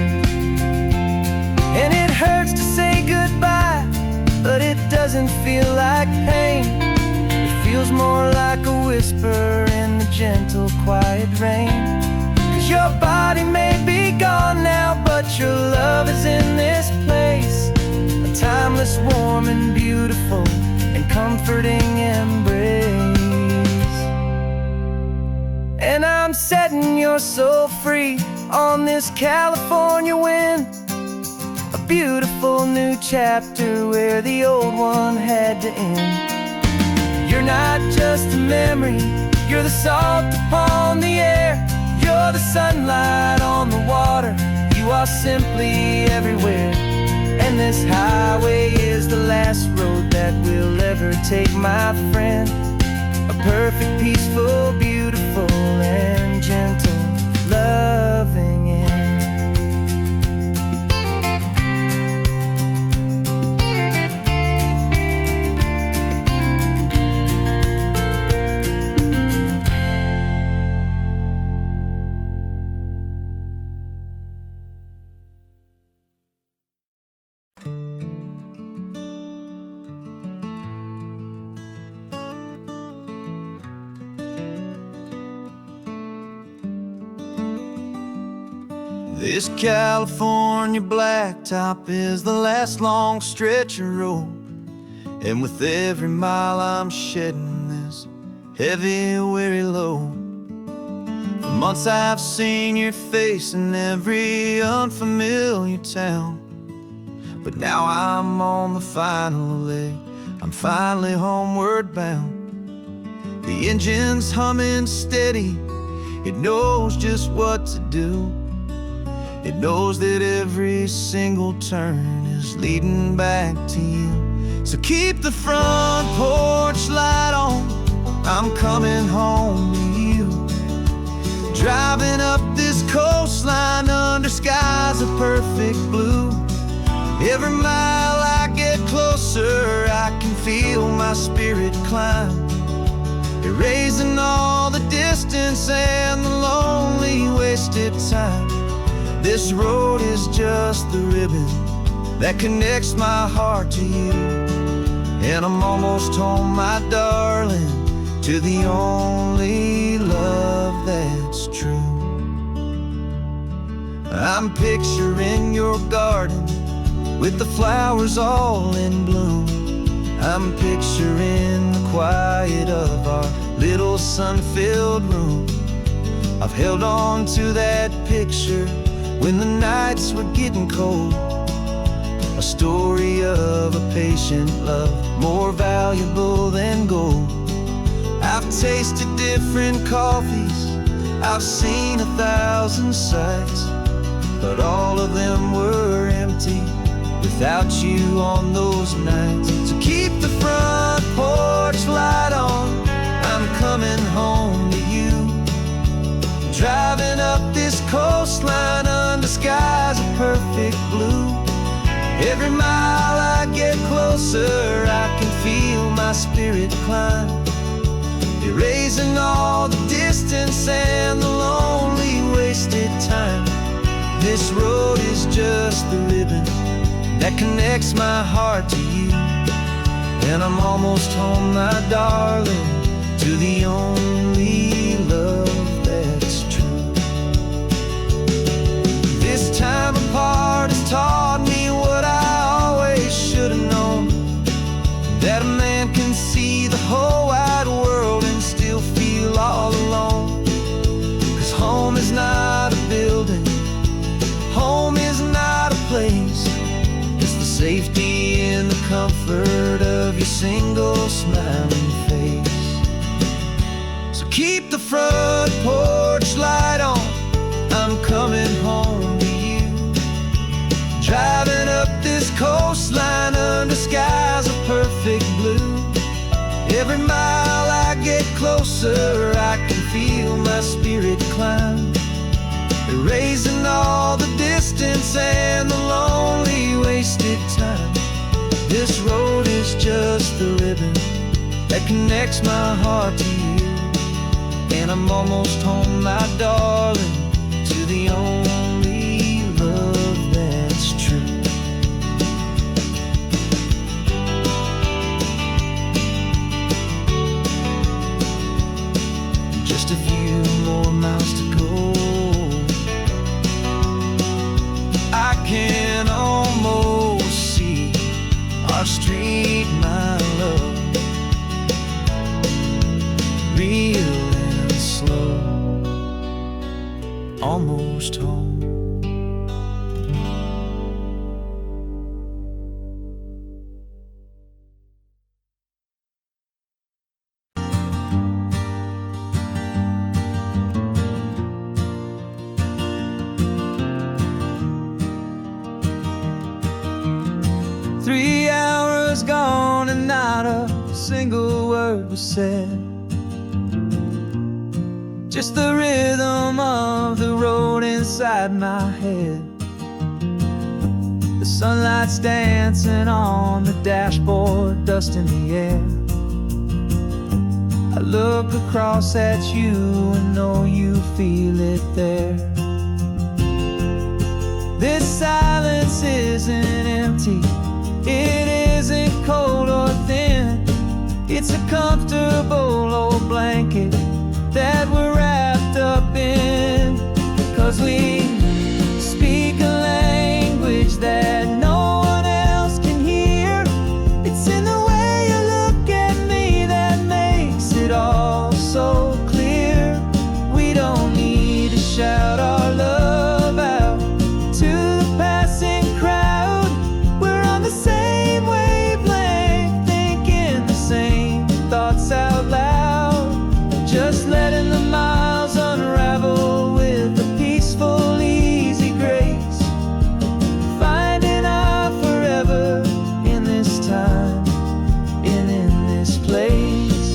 And it hurts to say goodbye, but it doesn't feel like pain. It feels more like a whisper in the gentle, quiet rain. 'Cause your body may be gone now, but your love is in this place, a timeless, warm, and beautiful, and comforting embrace. And I'm setting your soul free on this California wind, a beautiful new chapter where the old one had to end. You're not just a memory, you're the salt upon the air, you're the sunlight on the water, you are simply everywhere. And this highway is the last road that we'll ever take, my friend. A perfect, peaceful, beautiful, and gentle loving end. This California blacktop is the last long stretch of road, and with every mile I'm shedding this heavy, weary load. For months I've seen your face in every unfamiliar town, but now I'm on the final leg, I'm finally homeward bound. The engine's humming steady, it knows just what to do. It knows that every single turn is leading back to you. So keep the front porch light on, I'm coming home to you. Driving up this coastline under skies of perfect blue. Every mile I get closer, I can feel my spirit climb, erasing all the distance and the lonely wasted time. This road is just the ribbon that connects my heart to you, and I'm almost home, my darling, to the only love that's true. I'm picturing your garden with the flowers all in bloom. I'm picturing the quiet of our little sun-filled room. I've held on to that picture when the nights were getting cold. A story of a patient love, more valuable than gold. I've tasted different coffees, I've seen 1,000 sights, but all of them were empty without you on those nights. So keep the front porch light on, I'm coming home to you. Driving up this coastline under skies of perfect blue. Every mile I get closer, I can feel my spirit climb, erasing all the distance and the lonely wasted time. This road is just the ribbon that connects my heart to you, and I'm almost home, my darling, to the only love that's true. This time apart has taught me what I always should have known, that a man can see the whole wide world and still feel all alone. 'Cause home is not a building, home is not a place, it's the safety and the comfort of your single smiling face. So keep the front porch light on, I'm coming home to you. Driving up this coastline under skies of perfect blue. Every mile I get closer, I can feel my spirit climb, erasing all the distance and the lonely wasted time. This road is just the ribbon that connects my heart to you, and I'm almost home, my darling, to the only love that's true. Just a few more miles to go, I can almost see our street, my love, real and slow, almost home. Gone and not a single word was said, just the rhythm of the road inside my head. The sunlight's dancing on the dashboard, dust in the air. I look across at you and know you feel it there. This silence isn't empty, it isn't cold or thin, it's a comfortable old blanket that we're wrapped up in. 'Cause we speak a language that no one else can hear. It's in the way you look at me that makes it all so clear. We don't need to shout our love out to the passing crowd. We're on the same wavelength, thinking the same thoughts out loud, just letting the miles unravel with a peaceful, easy grace, finding our forever in this time and in this place.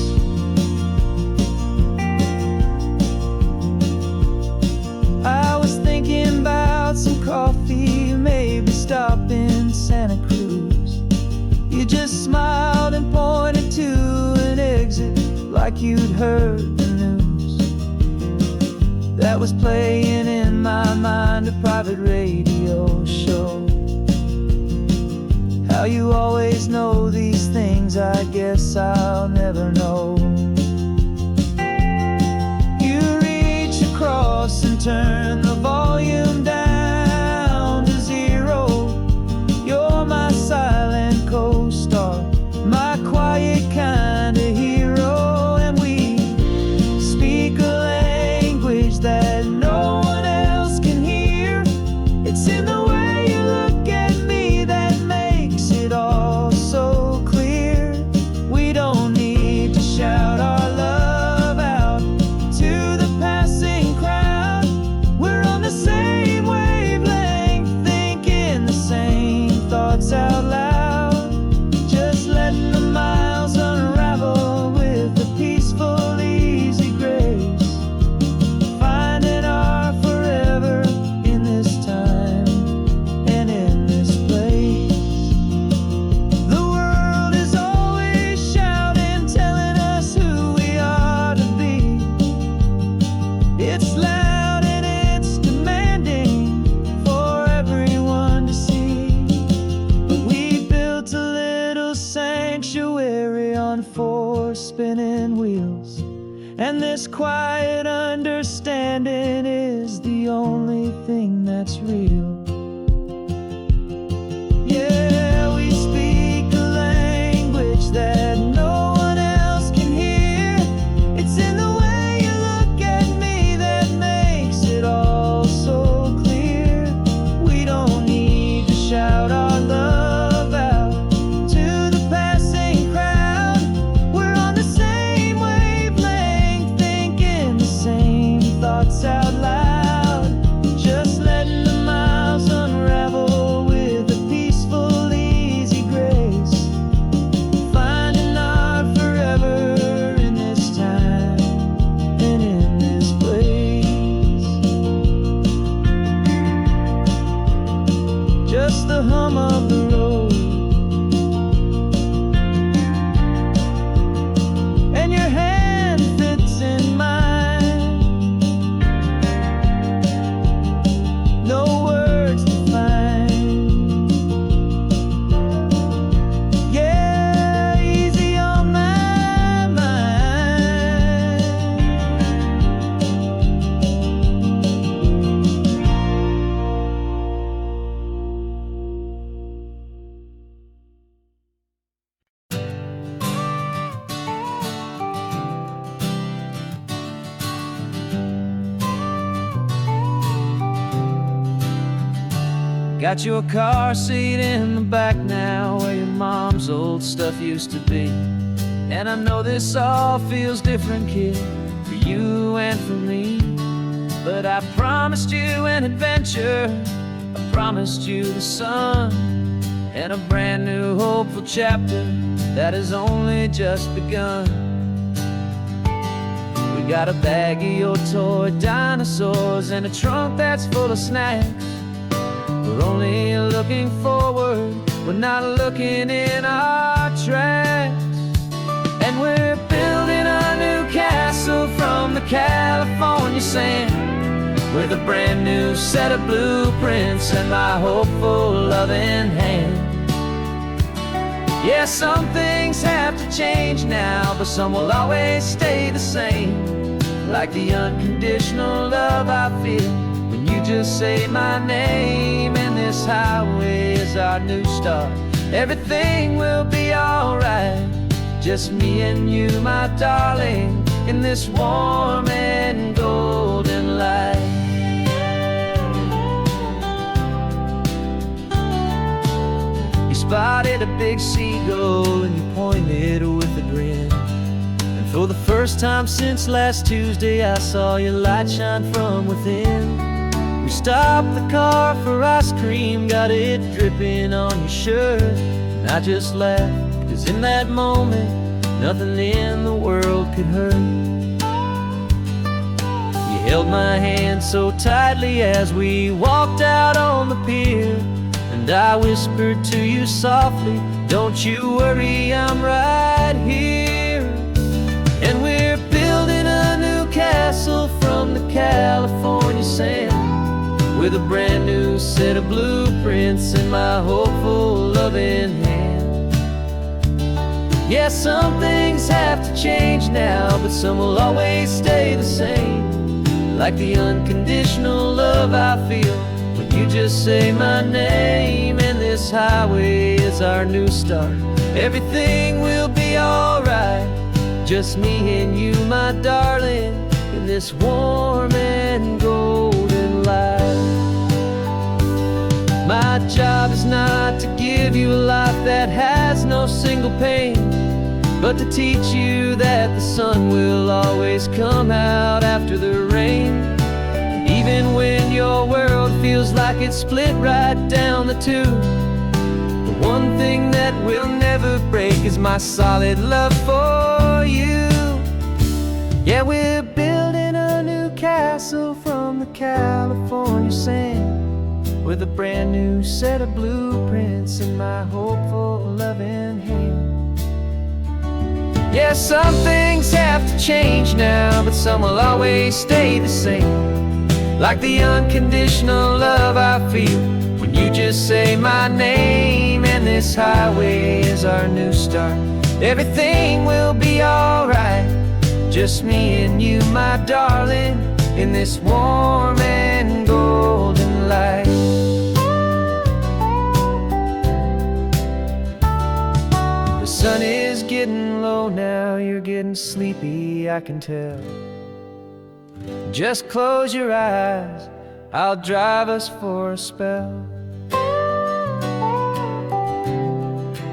I was thinking about some coffee, maybe stop in Santa Cruz. You just smiled and pointed to an exit like you'd heard the news. That was playing in my mind, a private radio show. How you always know these things, I guess I'll never know. You reach across and turn the volume down to 0. You're my silent co-star, my quiet kind of hero. And we speak a language that no one else can hear. wheels. And this quiet understanding is the only thing that's real. Yeah, we speak a language that no one else can hear. It's in the way you look at me that makes it all so clear. We don't need to shout our love out to the passing crowd. We're on the same wavelength, thinking the same thoughts out loud. Just letting the miles unravel with a peaceful, easy grace. Finding our forever in this time and in this place. Just the hum of the road and your hand fits in mine. No words to find. Yeah, easy on my mind. Got your car seat in the back now, where your mom's old stuff used to be. And I know this all feels different, kid, for you and for me. But I promised you an adventure, I promised you the sun, and a brand new hopeful chapter that has only just begun. We got a bag of your toy dinosaurs and a trunk that's full of snacks. We're only looking forward, we're not looking in our tracks. And we're building a new castle from the California sand, with a brand new set of blueprints and my hopeful loving hand. Yeah, some things have to change now, but some will always stay the same. Like the unconditional love I feel when you just say my name. And this highway is our new start. Everything will be alright. Just me and you, my darling, in this warm and golden light. You spotted a big seagull and you pointed with a grin. And for the first time since last Tuesday, I saw your light shine from within. We stopped the car for ice cream, got it dripping on your shirt. And I just laughed, 'cause in that moment, nothing in the world could hurt. You held my hand so tightly as we walked out on the pier, and I whispered to you softly, don't you worry, I'm right here. And we're building a new castle from the California sand, with a brand new set of blueprints in my hopeful loving hand. Yeah, some things have to change now, but some will always stay the same. Like the unconditional love I feel when you just say my name. And this highway is our new start. Everything will be alright. Just me and you, my darling, in this warm and golden light. My job is not to give you a life that has no single pain, but to teach you that the sun will always come out after the rain. And even when your world feels like it's split right down the two, the one thing that will never break is my solid love for you. Yeah, we're building a new castle from the California sand, with a brand new set of blueprints in my hopeful loving hand. Yeah, some things have to change now, but some will always stay the same. Like the unconditional love I feel when you just say my name. And this highway is our new start. Everything will be alright. Just me and you, my darling, in this warm and golden light. The sun is getting low now, you're getting sleepy, I can tell. Just close your eyes, I'll drive us for a spell.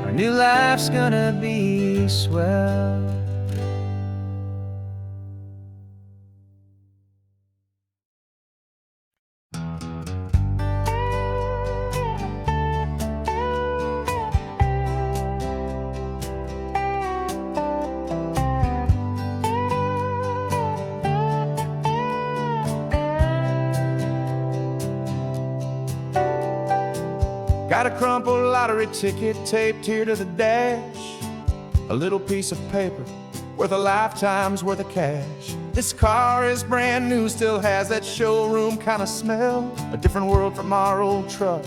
Our new life's gonna be swell. Got a crumpled lottery ticket taped here to the dash, a little piece of paper worth a lifetime's worth of cash. This car is brand new, still has that showroom kind of smell, a different world from our old truck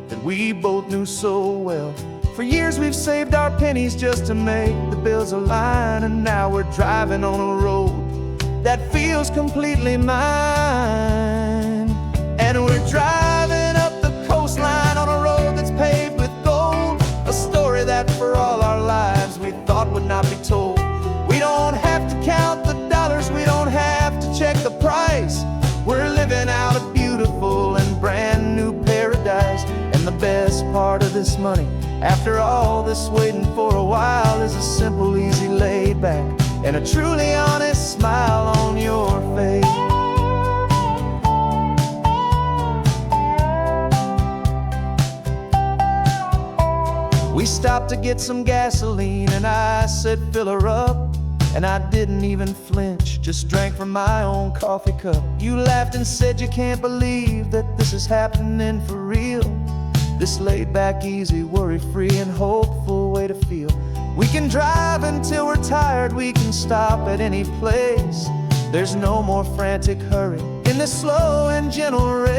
that we both knew so well. For years we've saved our pennies just to make the bills align, and now we're driving on a road that feels completely mine. And we're driving up the coastline on a road that's paved with gold, a story that for all our lives we thought would not be told. We don't have to count the dollars, we don't have to check the price. We're living out a beautiful and brand new paradise. And the best part of this money, after all this waiting for a while, is a simple, easy, laid back, and a truly honest smile on your face. We stopped to get some gasoline, and I said, fill her up. And I didn't even flinch, just drank from my own coffee cup. You laughed and said you can't believe that this is happening for real. This laid back, easy, worry-free and hopeful way to feel. We can drive until we're tired, we can stop at any place. There's no more frantic hurry in this slow and gentle race.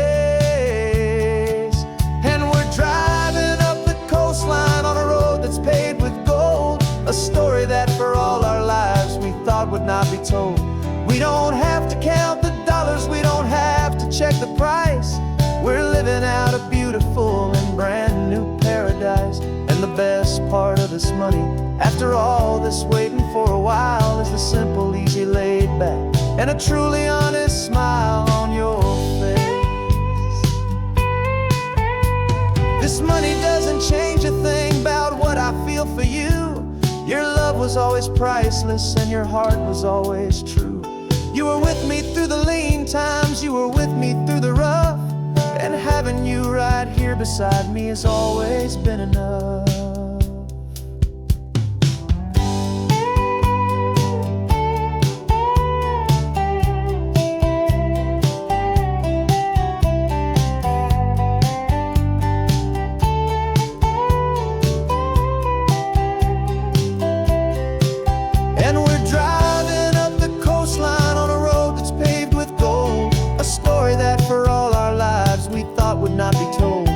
And we're driving up the coastline on a road that's paved with gold, a story that for all our lives we thought would not be told. We don't have to count the dollars, we don't have to check the price. We're living out a beautiful and brand new paradise. And the best part of this money, after all this waiting for a while, is the simple, easy, laid back, and a truly honest smile on your face. This money doesn't change a thing about what I feel for you. Your love was always priceless and your heart was always true. You were with me through the lean times, you were with me through the rough, and having you right here beside me has always been enough. Not be told.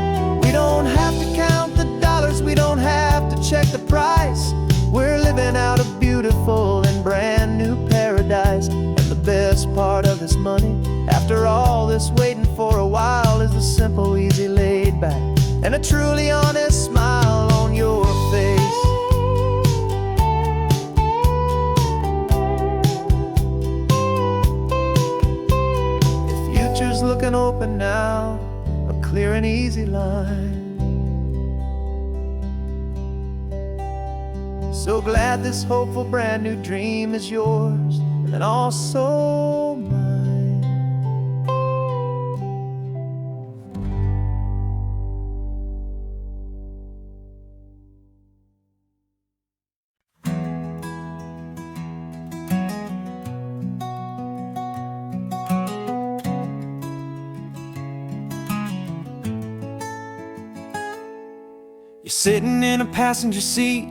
We don't have to count the dollars, we don't have to check the price. We're living out a beautiful and brand new paradise. And the best part of this money, after all this waiting for a while, is the simple, easy, laid back, and a truly honest smile on your face. The future's looking open now, clear and easy line. So glad this hopeful brand new dream is yours and also mine. You're sitting in a passenger seat,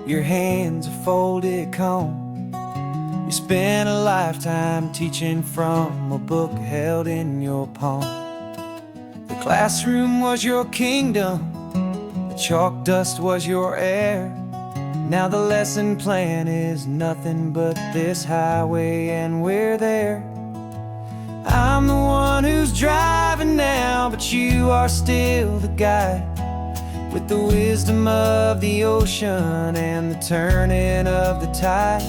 your hands are folded calm. You spent a lifetime teaching from a book held in your palm. The classroom was your kingdom, the chalk dust was your air. Now the lesson plan is nothing but this highway, and we're there. I'm the one who's driving now, but you are still the guide, with the wisdom of the ocean and the turning of the tide.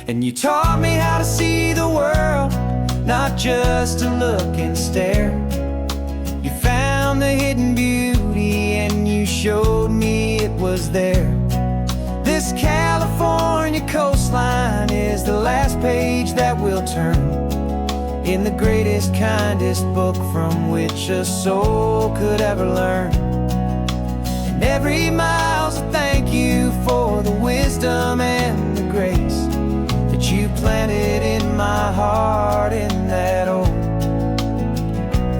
And you taught me how to see the world, not just to look and stare. You found the hidden beauty and you showed me it was there. This California coastline is the last page that we'll turn in the greatest, kindest book from which a soul could ever learn. And every mile's a thank you for the wisdom and the grace that you planted in my heart in that old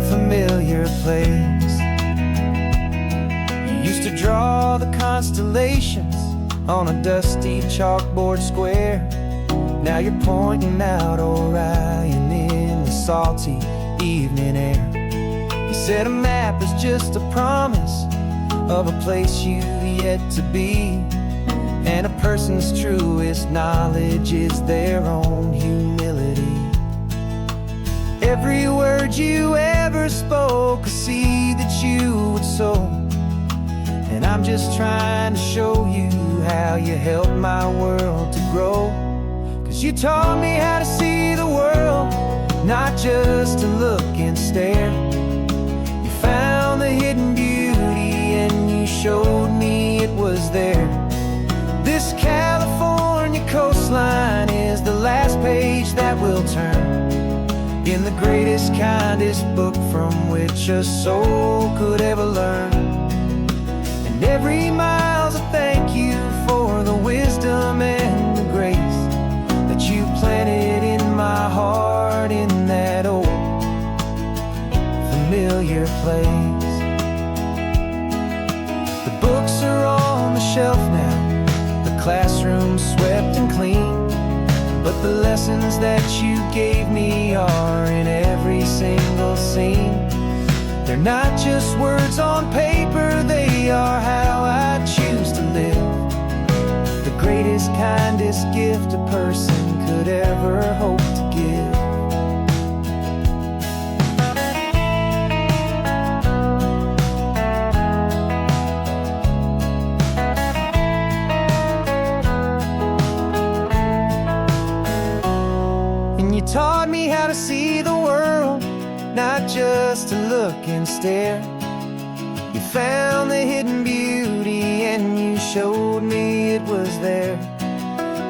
familiar place. You used to draw the constellations on a dusty chalkboard square. Now you're pointing out Orion in the salty evening air. You said a map is just a promise of a place you've yet to be, and a person's truest knowledge is their own humility. Every word you ever spoke, a seed that you would sow, and I'm just trying to show you how you helped my world to grow. 'Cause you taught me how to see the world, not just to look and stare. You found the hidden beauty and you showed me it was there. This California coastline is the last page that we'll turn in the greatest, kindest book from which a soul could ever learn. And every mile's a thank you for the wisdom and the grace that you planted in my heart in that old familiar place. The books are on the shelf now, the classroom swept and clean, but the lessons that you gave me are in every single scene. They're not just words on paper, they are how I choose to live. The greatest, kindest gift a person could ever hope to give. And you taught me how to see the world, not just to look and stare. You found the hidden beauty and you showed me it was there.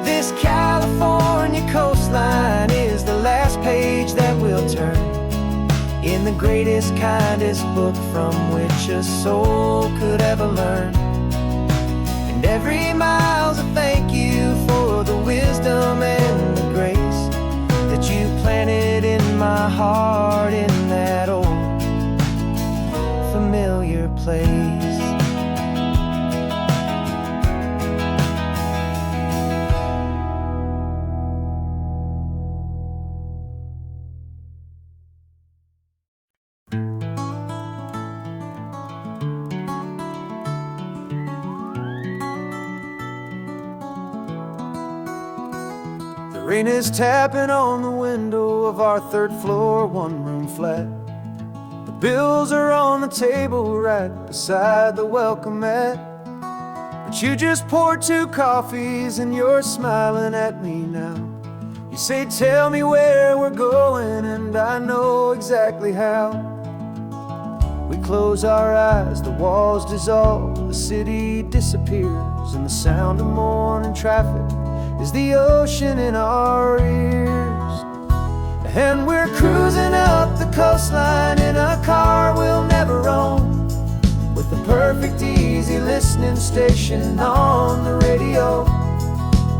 This California coastline is the last page that we'll turn in the greatest, kindest book from which a soul could ever learn. And every mile's a thank you for the wisdom and the grace that you planted in my heart in that old familiar place. The rain is tapping on the window of our third floor, one-room flat. The bills are on the table right beside the welcome mat. But you just poured 2 coffees and you're smiling at me now. You say, tell me where we're going, and I know exactly how. We close our eyes, the walls dissolve, the city disappears, and the sound of morning traffic is the ocean in our ears. And we're cruising up the coastline in a car we'll never own, with the perfect easy listening station on the radio.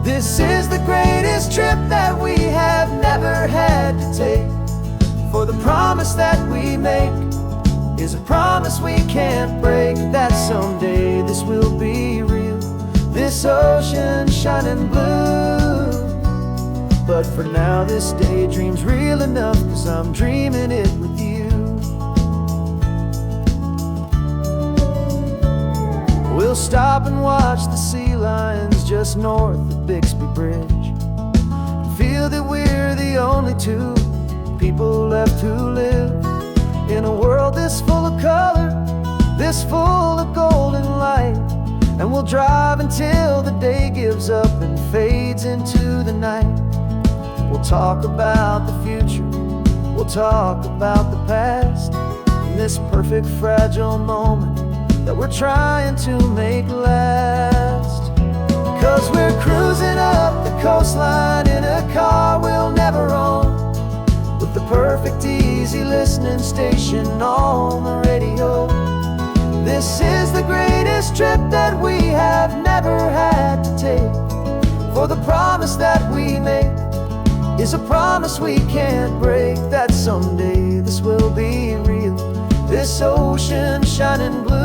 This is the greatest trip that we have never had to take, for the promise that we make is a promise we can't break, that someday this will be real, this ocean shining blue. But for now this daydream's real enough, 'cause I'm dreaming it with you. We'll We'll stop and watch the sea lions just north of Bixby Bridge, and feel that we're the only two people left who live in a world this full of color, this full of golden light. And we'll drive until the day gives up and fades into the night. We'll talk about the future, we'll talk about the past, in this perfect fragile moment that we're trying to make last. 'Cause we're cruising up the coastline in a car we'll never own, with the perfect easy listening station on the radio. This is the greatest trip that we have never had to take, for the promise that we make is a promise we can't break, that someday this will be real, this ocean shining blue.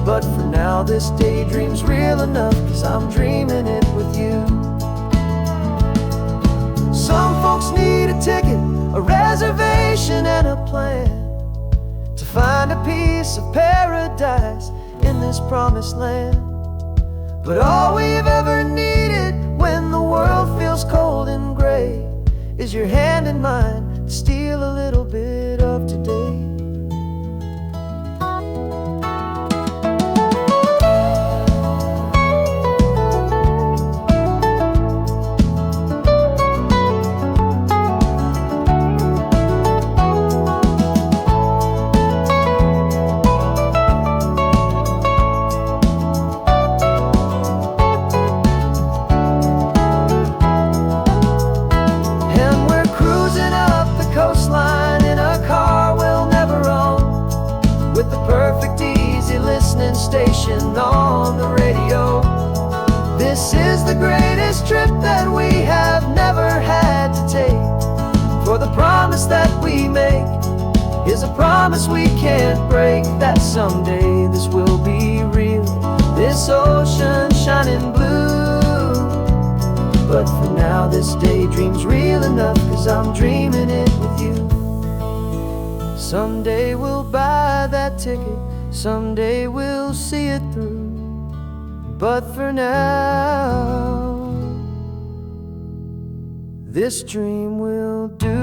But for now this daydream's real enough, 'cause I'm dreaming it with you. Some folks need a ticket, a reservation and a plan to find a piece of paradise in this promised land. But all we've ever needed when the world feels cold and gray is your hand in mine to steal a little bit of today. Station on the radio. This is the greatest trip that we have never had to take, for the promise that we make is a promise we can't break, that someday this will be real, this ocean shining blue. But for now this daydream's real enough, 'cause I'm dreaming it with you. Someday we'll buy that ticket, someday we'll see it through. But for now, this dream will do.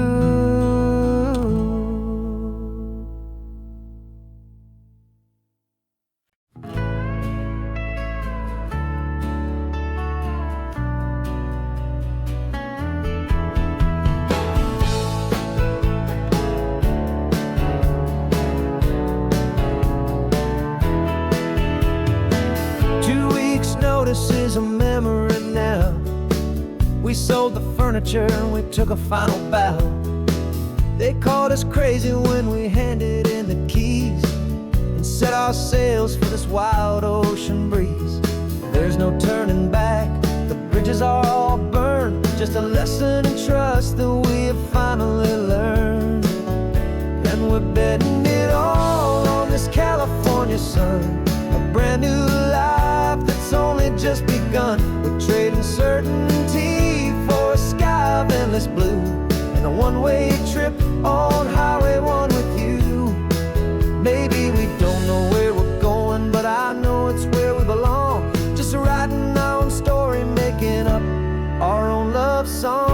2 weeks' notice is a memory now. We sold the furniture and we took a final bow. They called us crazy when we handed in the keys and set our sails for this wild ocean breeze. There's no turning back, the bridges are all burned, just a lesson in trust that we have finally learned. And we're betting it all on this California sun, a brand new life that's only just begun. We're trading certainty for a sky of endless blue, and a one-way trip on Highway 1 with you. Maybe we don't know where we're going, but I know it's where we belong, just writing our own story, making up our own love song.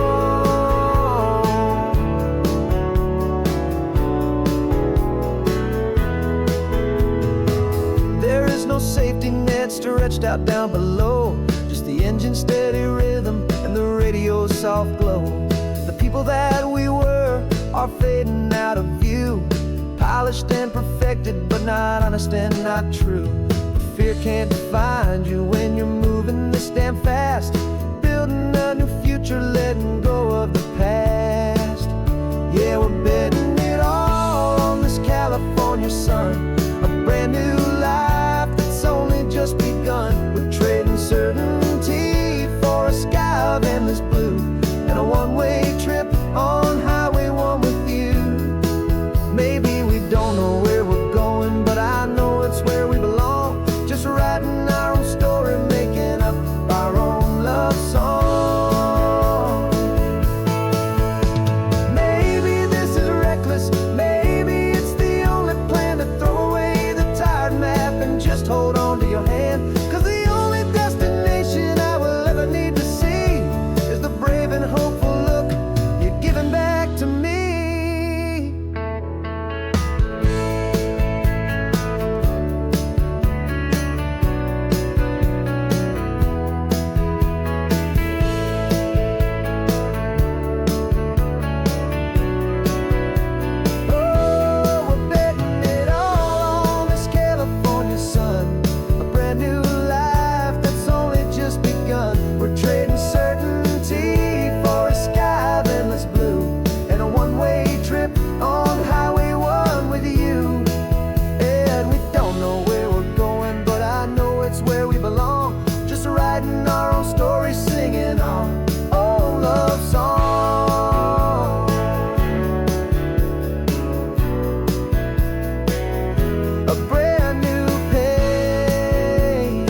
There is no safety net stretched out down below, just the engine's steady rhythm and the radio's soft glow. The people that we were are fading out of view, polished and perfected, but not honest and not true. Fear can't define you when you're moving this damn fast, building a new future, letting go of the past. Yeah, we're betting it all on this California sun, a brand new life that's only just begun. We're trading certainty for a sky of endless blue, and a one-way trip on Highway 1 with you. Maybe we don't know where we're going, but I know it's where we belong, just writing our own story, making up our own love love song. A brand new page.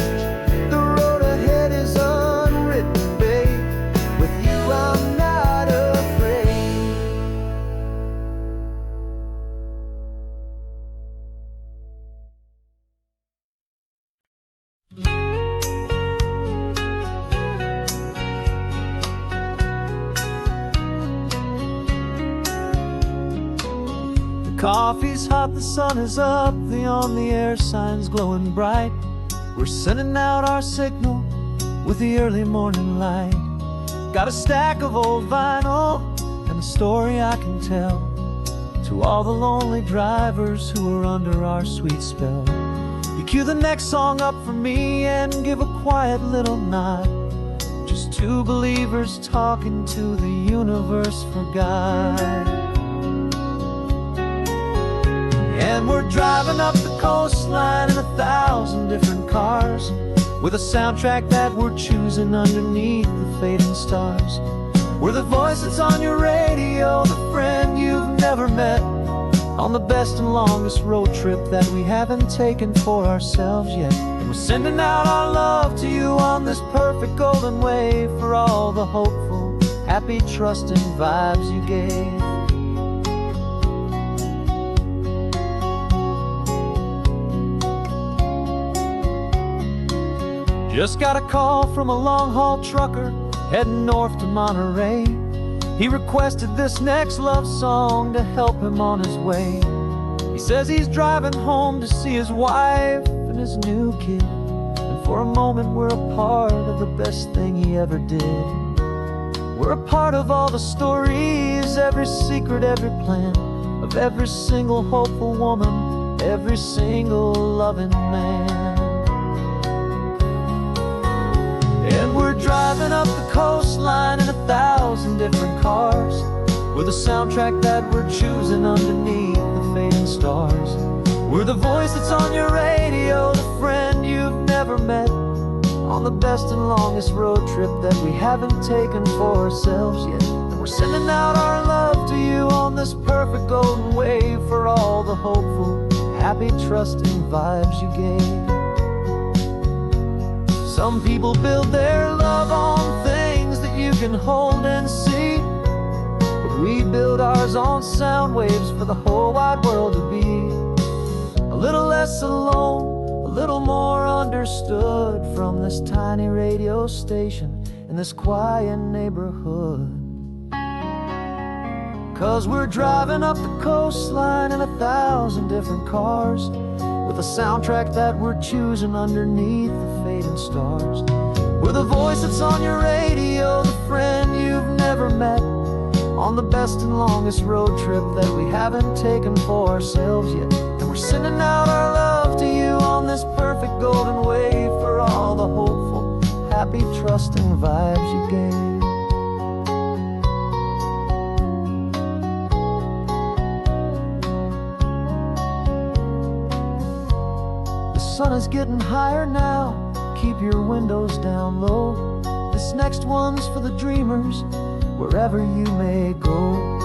The road ahead is unwritten, babe. With you I'm not afraid. Coffee's hot, the sun is up, the on-the-air sign's glowing bright. We're sending out our signal with the early morning light. Got a stack of old vinyl and a story I can tell to all the lonely drivers who are under our sweet spell. You cue the next song up for me and give a quiet little nod. Just two believers talking to the universe for God. And we're driving up the coastline in 1,000 different cars, with a soundtrack that we're choosing underneath the fading stars. We're the voice that's on your radio, the friend you've never met, on the best and longest road trip that we haven't taken for ourselves yet. And we're sending out our love to you on this perfect golden wave for all the hopeful, happy, trusting vibes you gave. Just got a call from a long-haul trucker heading north to Monterey. He requested this next love song to help him on his way. He says he's driving home to see his wife and his new kid, and for a moment we're a part of the best thing he ever did. We're a part of all the stories, every secret, every plan, of every single hopeful woman, every single loving man. And we're driving up the coastline in 1,000 different cars, with a soundtrack that we're choosing underneath the fading stars. We're the voice that's on your radio, the friend you've never met, on the best and longest road trip that we haven't taken for ourselves yet. And we're sending out our love to you on this perfect golden wave for all the hopeful, happy, trusting vibes you gave. Some people build their love on things that you can hold and see, but we build ours on sound waves for the whole wide world to be a little less alone, a little more understood from this tiny radio station in this quiet neighborhood. 'Cause we're driving up the coastline in 1,000 different cars, with a soundtrack that we're choosing underneath the fading stars. We're the voice that's on your radio, the friend you've never met, on the best and longest road trip that we haven't taken for ourselves yet. And we're sending out our love to you on this perfect golden wave for all the hopeful, happy, trusting vibes you gave. The sun is getting higher now, keep your windows down low. This next one's for the dreamers, wherever you may go.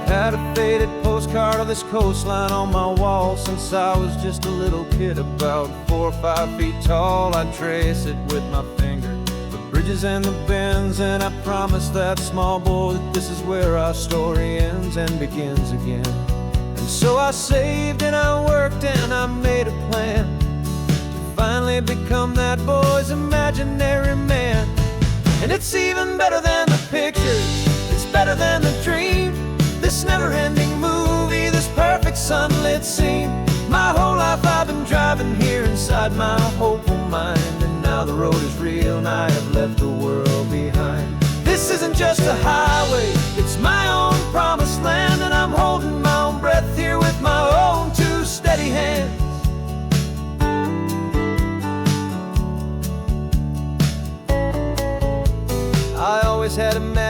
Had a faded postcard of this coastline on my wall since I was just a little kid, about 4 or 5 feet tall. I trace it with my finger, the bridges and the bends, and I promised that small boy that this is where our story ends and begins again. And so I saved and I worked and I made a plan to finally become that boy's imaginary man. And it's even better than the pictures, it's better than the dream, this never-ending movie, this perfect sunlit scene. My whole life I've been driving here inside my hopeful mind, and now the road is real and I have left the world behind. This isn't just a highway, it's my own promised land, and I'm holding my own breath here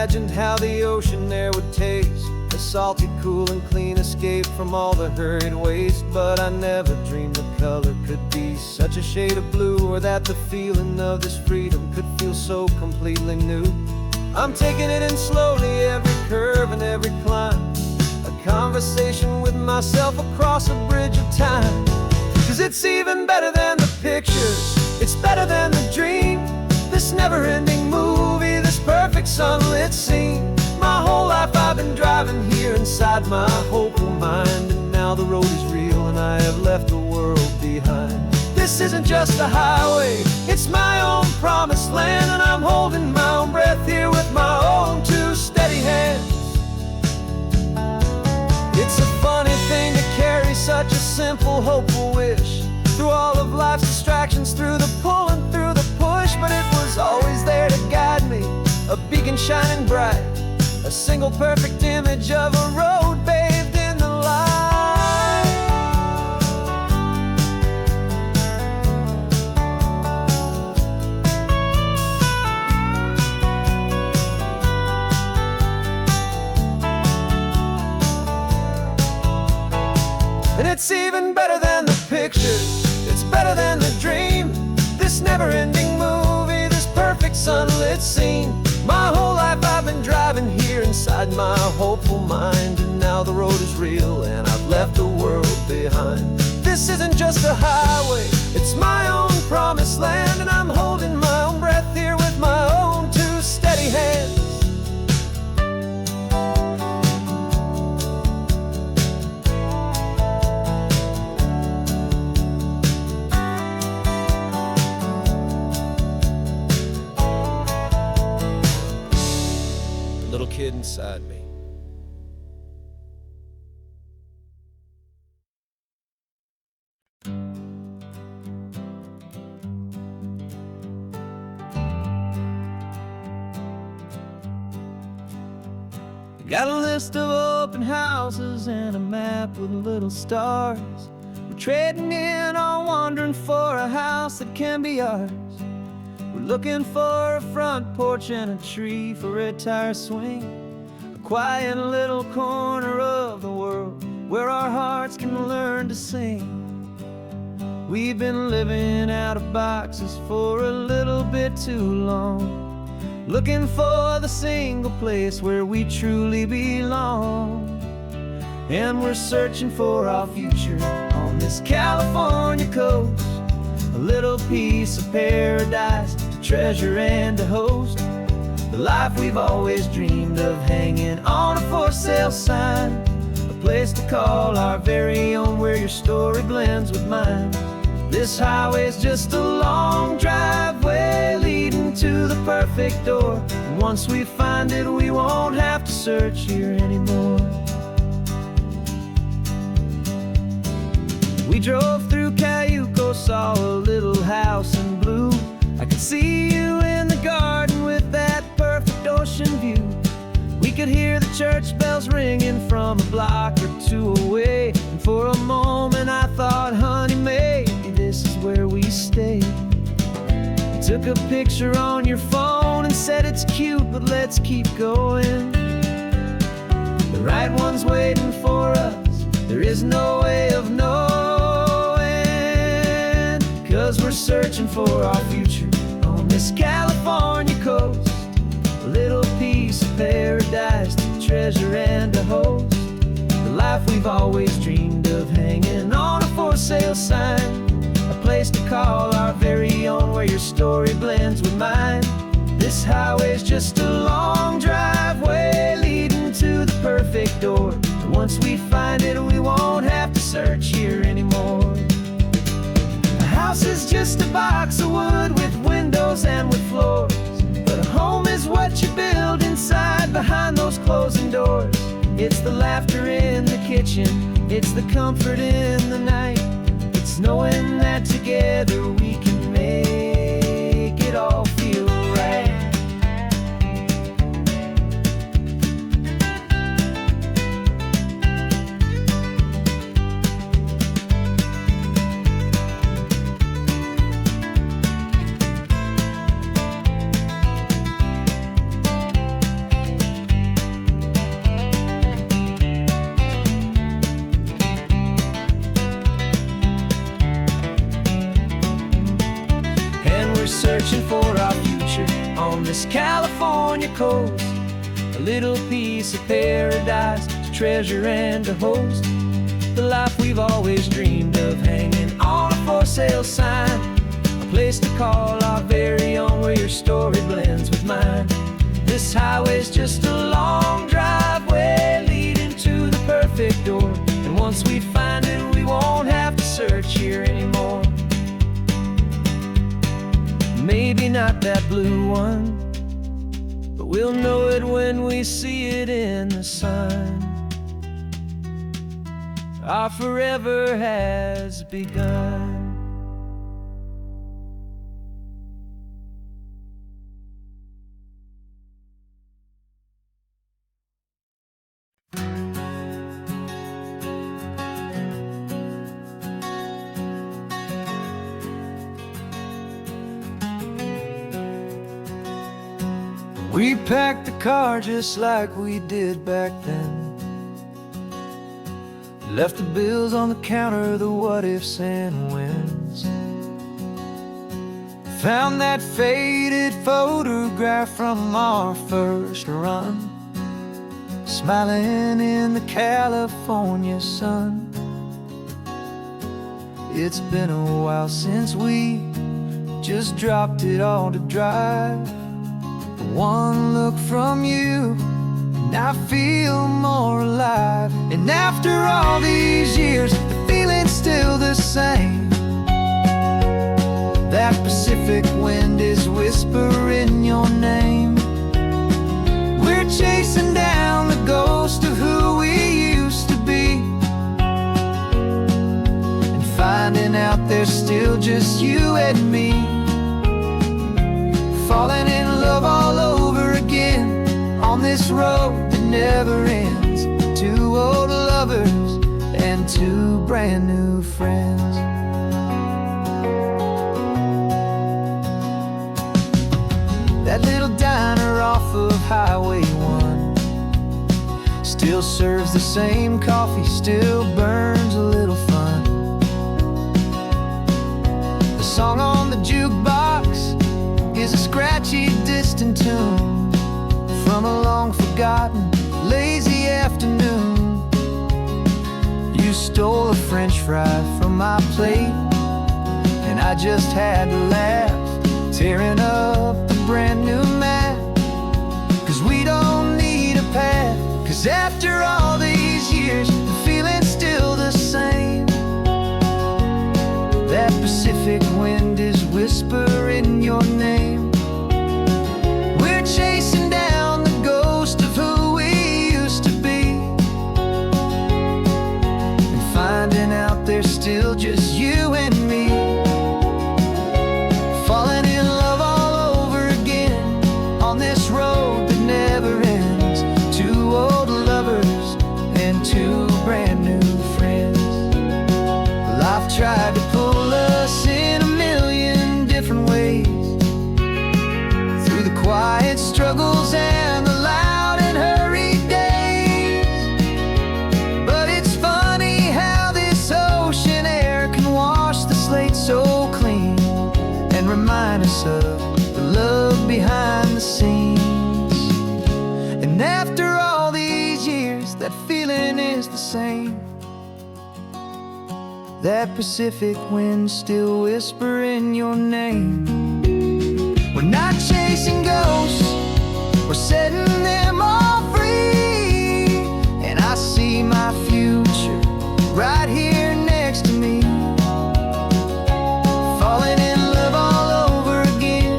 imagined how the ocean there would taste, a salty, cool, and clean escape from all the hurried waste. But I never dreamed the color could be such a shade of blue, or that the feeling of this freedom could feel so completely new. I'm taking it in slowly, every curve and every climb, a conversation with myself across a bridge of time. 'Cause it's even better than the pictures, it's better than the dream, this never-ending movie, this perfect sunlit scene. My whole life I've been driving here inside my hopeful mind, and now the road is real and I have left the world behind. This isn't just a highway, it's my own promised land, and I'm holding my own breath here with my own two steady hands. It's a funny thing to carry such a simple, hopeful wish through all of life's distractions, through the pull and through the push. But it was always there to guide me, a beacon shining bright, a single perfect image of a road bathed in the light. And it's even better than the pictures, it's better than the dream, this never-ending movie, this perfect sunlit scene. My whole life I've been driving here inside my hopeful mind, and now the road is real and I've left the world behind. This isn't just a highway, it's my own promised land, and I'm holding my own breath here with my own two steady hands. Little kid inside me. Got a list of open houses and a map with little stars. We're trading in or wandering for a house that can be ours. We're looking for a front porch and a tree for a tire swing, a quiet little corner of the world where our hearts can learn to sing. We've been living out of boxes for a little bit too long, looking for the single place where we truly belong. And we're searching for our future on this California coast, a little piece of paradise to treasure and to host, the life we've always dreamed of, hanging on a for sale sign, a place to call our very own, where your story blends with mine. This highway's just a long driveway leading to the perfect door, and once we find it we won't have to search here anymore. We drove through Cayuco, saw a little house in blue. I could see you in the garden with that perfect ocean view. We could hear the church bells ringing from a block or two away, and for a moment I thought, honey, maybe this is where we stay. You took a picture on your phone and said it's cute, but let's keep going. The right one's waiting for us, there is no way of knowing, 'cause we're searching for our future on this California coast, a little piece of paradise to treasure and to host, the life we've always dreamed of, hanging on a for sale sign, a place to call our very own, where your story blends with mine. This highway's just a long driveway leading to the perfect door, and once we find it we won't have to search here anymore. A house is just a box of wood with windows and with floors, but a home is what you build inside behind those closing doors. It's the laughter in the kitchen, it's the comfort in the night, it's knowing that together we can make it all feel right. this California coast, a little piece of paradise to treasure and to host. The life we've always dreamed of, hanging on a for sale sign, a place to call our very own, where your story blends with mine. This highway's just a long driveway leading to the perfect door, and once we find it, we won't have to search here anymore. Maybe not that blue one, but we'll know it when we see it in the sun. Our forever has begun. We packed the car just like we did back then. Left the bills on the counter, the what ifs and whens. Found that faded photograph from our first run, smiling in the California sun. It's been a while since we just dropped it all to drive. One look from you, and I feel more alive. And after all these years, the feeling's still the same. That Pacific wind is whispering your name. We're chasing down the ghost of who we used to be, and finding out there's still just you and me. Falling in love all over again on this road that never ends. Two old lovers and two brand new friends. That little diner off of Highway 1 still serves the same coffee, still burns a little fun. The song on the jukebox is a scratchy, distant tune from a long-forgotten, lazy afternoon. You stole a French fry from my plate, and I just had to laugh, tearing up the brand new map. 'Cause we don't need a path, 'cause after all these years, the feeling's still the same. That Pacific wind is whispering your name. We're chasing down the ghost of who we used to be, and finding out there's still just you and me. Falling in love all over again on this road that never ends. Two old lovers and two brand new friends. Life tried to pull us in a million different ways, through the quiet struggles and the loud and hurried days. But it's funny how this ocean air can wash the slate so clean, and remind us of the love behind the scenes. And after all these years, that feeling is the same. That Pacific wind still whispering your name. We're not chasing ghosts, we're setting them all free. And I see my future right here next to me. Falling in love all over again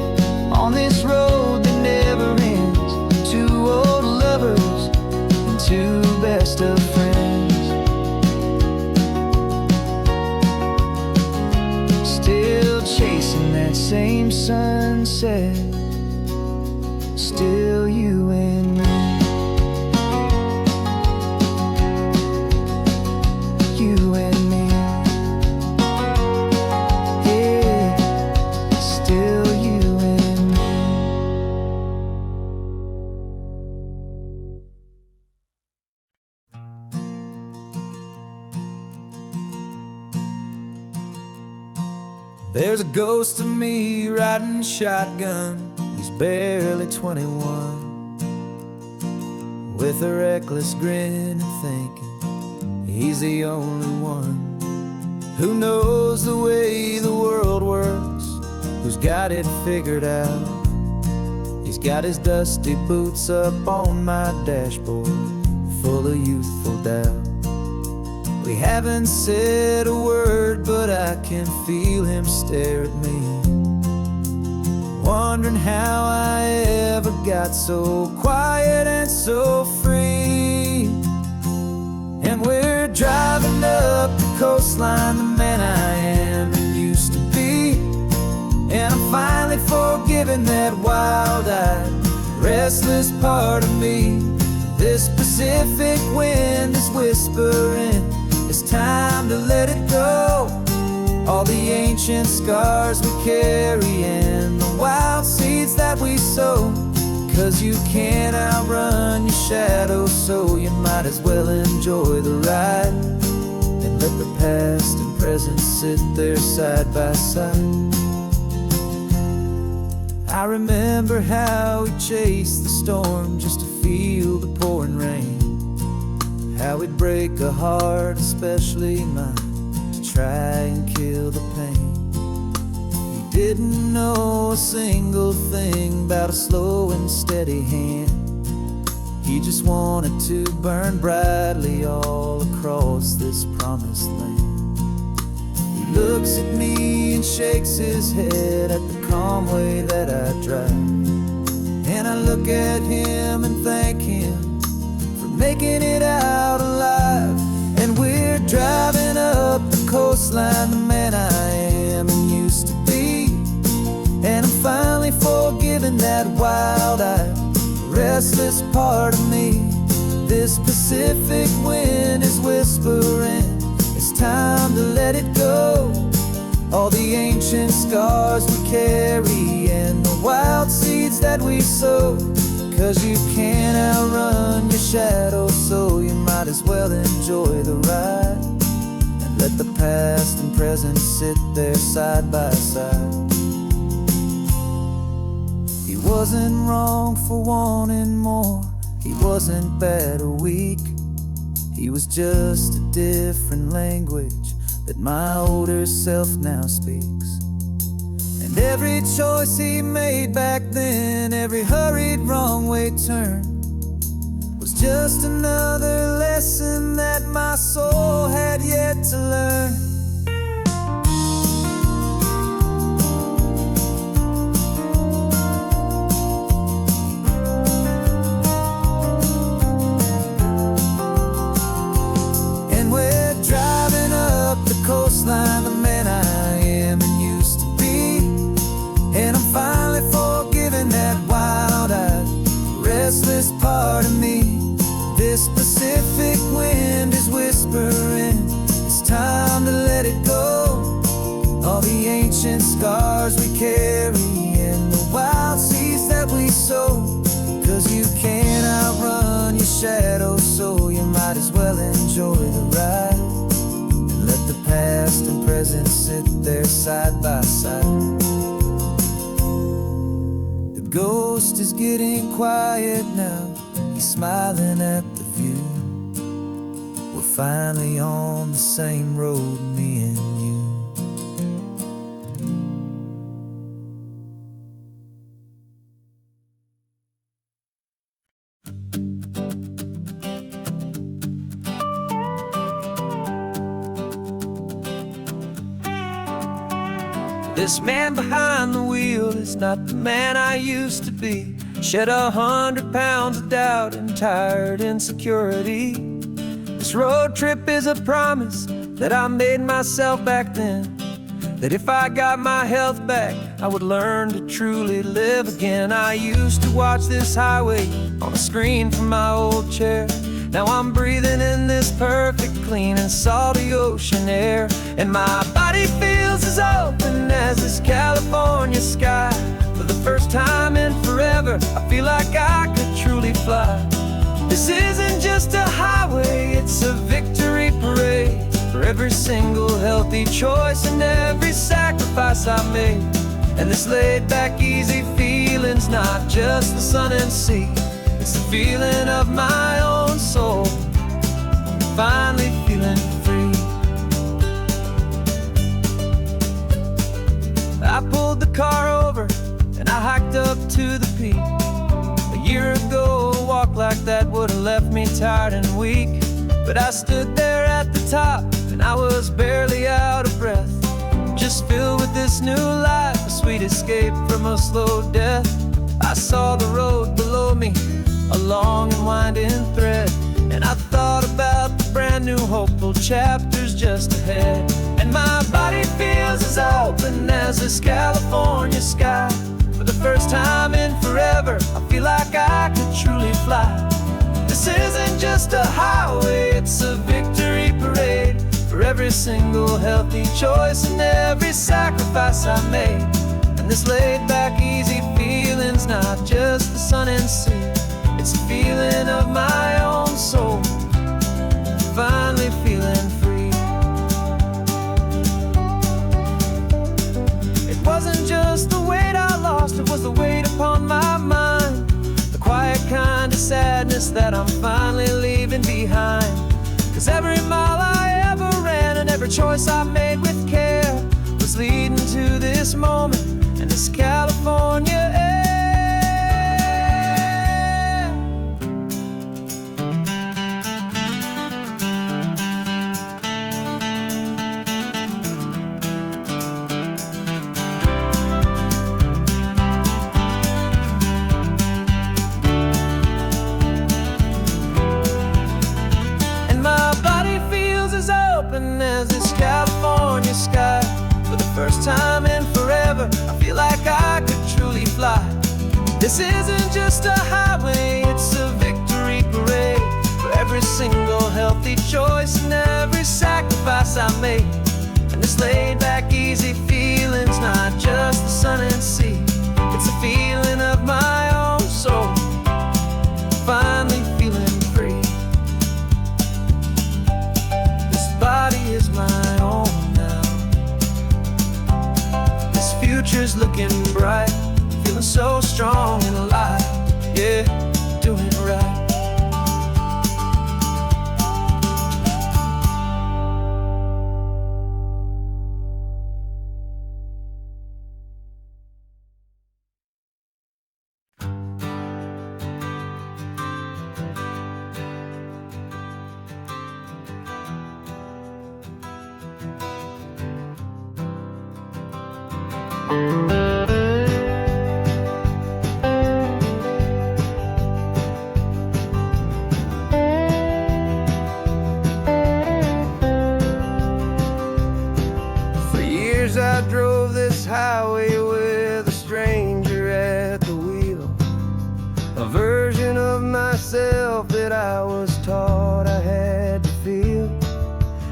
on this road that never ends. Two old lovers and two best of friends. Still chasing that same sunset, still you and me. You and me. Yeah, still you and me. There's a ghost of me riding shotgun. He's barely 21, with a reckless grin and thinking he's the only one who knows the way the world works, who's got it figured out. He's got his dusty boots up on my dashboard, full of youthful doubt. We haven't said a word, but I can feel him stare at me, wondering how I ever got so quiet and so free. And we're driving up the coastline, the man I am and used to be. And I'm finally forgiving that wild-eyed, restless part of me. This Pacific wind is whispering, it's time to let it go. All the ancient scars we carry and the wild seeds that we sow. 'Cause you can't outrun your shadow, so you might as well enjoy the ride and let the past and present sit there side by side. I remember how we chased the storm just to feel the pouring rain, how we'd break a heart, especially mine, to try and kill the pain. Didn't know a single thing about a slow and steady hand. He just wanted to burn brightly all across this promised land. He looks at me and shakes his head at the calm way that I drive, and I look at him and thank him for making it out alive. And we're driving up the coastline, the man I am and used to be. And I'm finally forgiving that wild-eyed, restless part of me. This Pacific wind is whispering, it's time to let it go. All the ancient scars we carry and the wild seeds that we sow. 'Cause you can't outrun your shadow, so you might as well enjoy the ride and let the past and present sit there side by side. He wasn't wrong for wanting more, he wasn't bad or weak. He was just a different language that my older self now speaks. And every choice he made back then, every hurried wrong way turn, was just another lesson that my soul had yet to learn. Coastline, the man I am and used to be. And I'm finally forgiving that wild-eyed, restless part of me. This Pacific wind is whispering, it's time to let it go. All the ancient scars we carry and the wild seeds that we sow. 'Cause you can't outrun your shadow, so you might as well enjoy the ride. Let the past and present sit there side by side. The ghost is getting quiet now, he's smiling at the view. We're finally on the same road, me and you. This man behind the wheel is not the man I used to be. Shed 100 pounds of doubt and tired insecurity. This road trip is a promise that I made myself back then, that if I got my health back, I would learn to truly live again. I used to watch this highway on a screen from my old chair. Now I'm breathing in this perfect, clean and salty ocean air. And my body feels as open as this California sky. For the first time in forever, I feel like I could truly fly. This isn't just a highway, it's a victory parade. For every single healthy choice and every sacrifice I made. And this laid back, easy feeling's not just the sun and sea. It's the feeling of my own soul, finally feeling free. I pulled the car over and I hiked up to the peak. A year ago, a walk like that would have left me tired and weak. But I stood there at the top and I was barely out of breath, just filled with this new life, a sweet escape from a slow death. I saw the road below me, a long and winding thread, and I thought about the brand new hopeful chapters just ahead. And my body feels as open as this California sky. For the first time in forever, I feel like I could truly fly. This isn't just a highway, it's a victory parade for every single healthy choice and every sacrifice I made. And this laid back, easy feeling's not just the sun and sea. It's a feeling of my own soul, finally feeling free. It wasn't just the weight I lost, it was the weight upon my mind, the quiet kind of sadness that I'm finally leaving behind. 'Cause every mile I ever ran and every choice I made with care was leading to this moment and this California air. As this California sky. For the first time in forever, I feel like I could truly fly. This isn't just a highway, it's a victory parade for every single healthy choice and every sacrifice I made. And this laid back, easy feeling's not just the sun and sea. It's a feeling of my own soul, finally feeling free. Body is my own now. This future's looking bright, feeling so strong and alive. Yeah, doing it right. For years I drove this highway with a stranger at the wheel, a version of myself that I was taught I had to feel.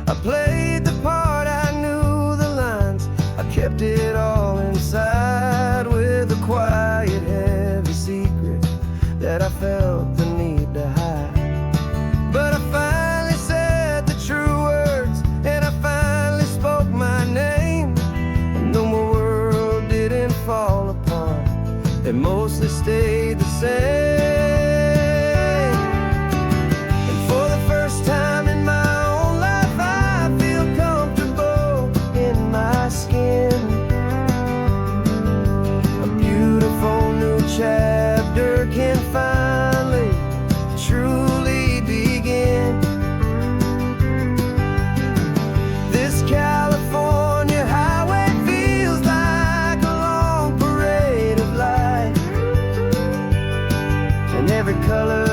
I played the part, I knew the lines, I kept it all inside with a quiet, heavy secret that I felt the need to hide. But I finally said the true words, and I finally spoke my name. And though my world didn't fall apart, it mostly stayed the same. And for the first time in my own life, I feel comfortable in my skin. A beautiful new chapter can finally truly begin. This California highway feels like a long parade of light, and every color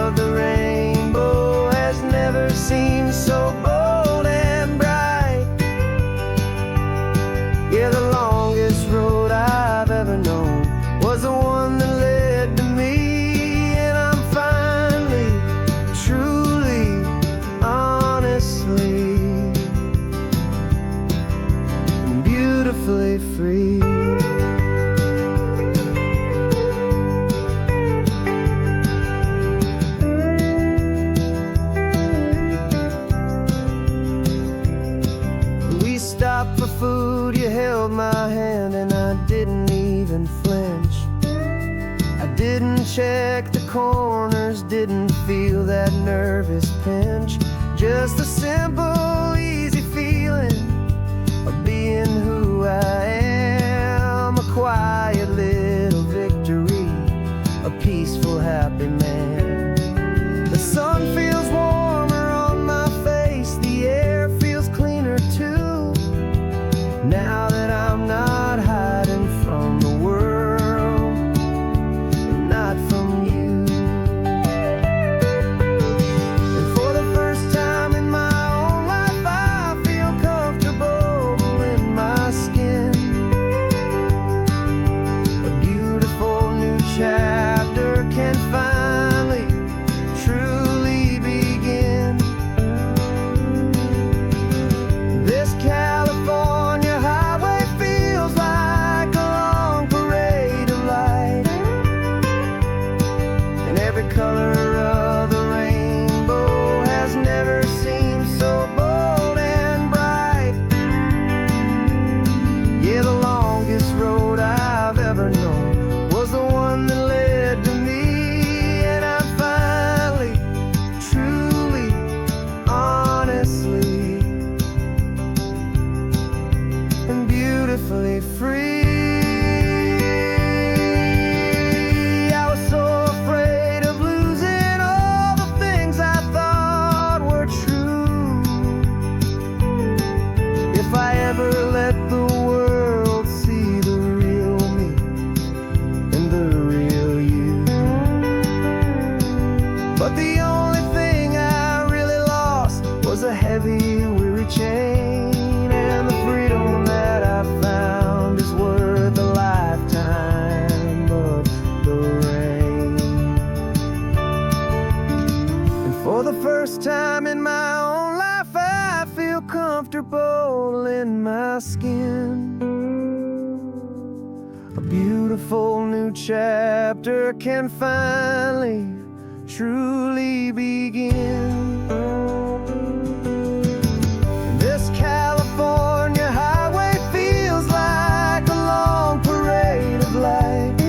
of the rainbow has never seemed so bold and bright. Yeah, the longest road I've ever known was the one that led to me, and I'm finally, truly, honestly, beautifully free. We stopped for food, you held my hand, and I didn't check the corners, didn't feel that nervous pinch. Just a simple, easy feeling of being who I am. A quiet little victory, a peaceful, happy man. The sun feels warmer on my face, the air feels cleaner too. Now that I'm not hiding from the world, and not from you. And for the first time in my own life, I feel comfortable in my skin. A beautiful new chapter can finally, truly begin. This California highway feels like a long parade of light, and every color of the rainbow has never seemed so bold and bright. Yeah, the longest road I've ever known was the one that led to me, and I'm finally, truly, honestly, and beautifully free. I was so afraid of losing all the things I thought were true. If I ever let the world see the real me and the real you. But the only thing I really lost was a heavy, weary chain, and the freedom that I found is worth a lifetime of the rain. And for the first time in my own life, I feel comfortable in my skin. A beautiful new chapter can finally, truly begin. This California highway feels like a long parade of light,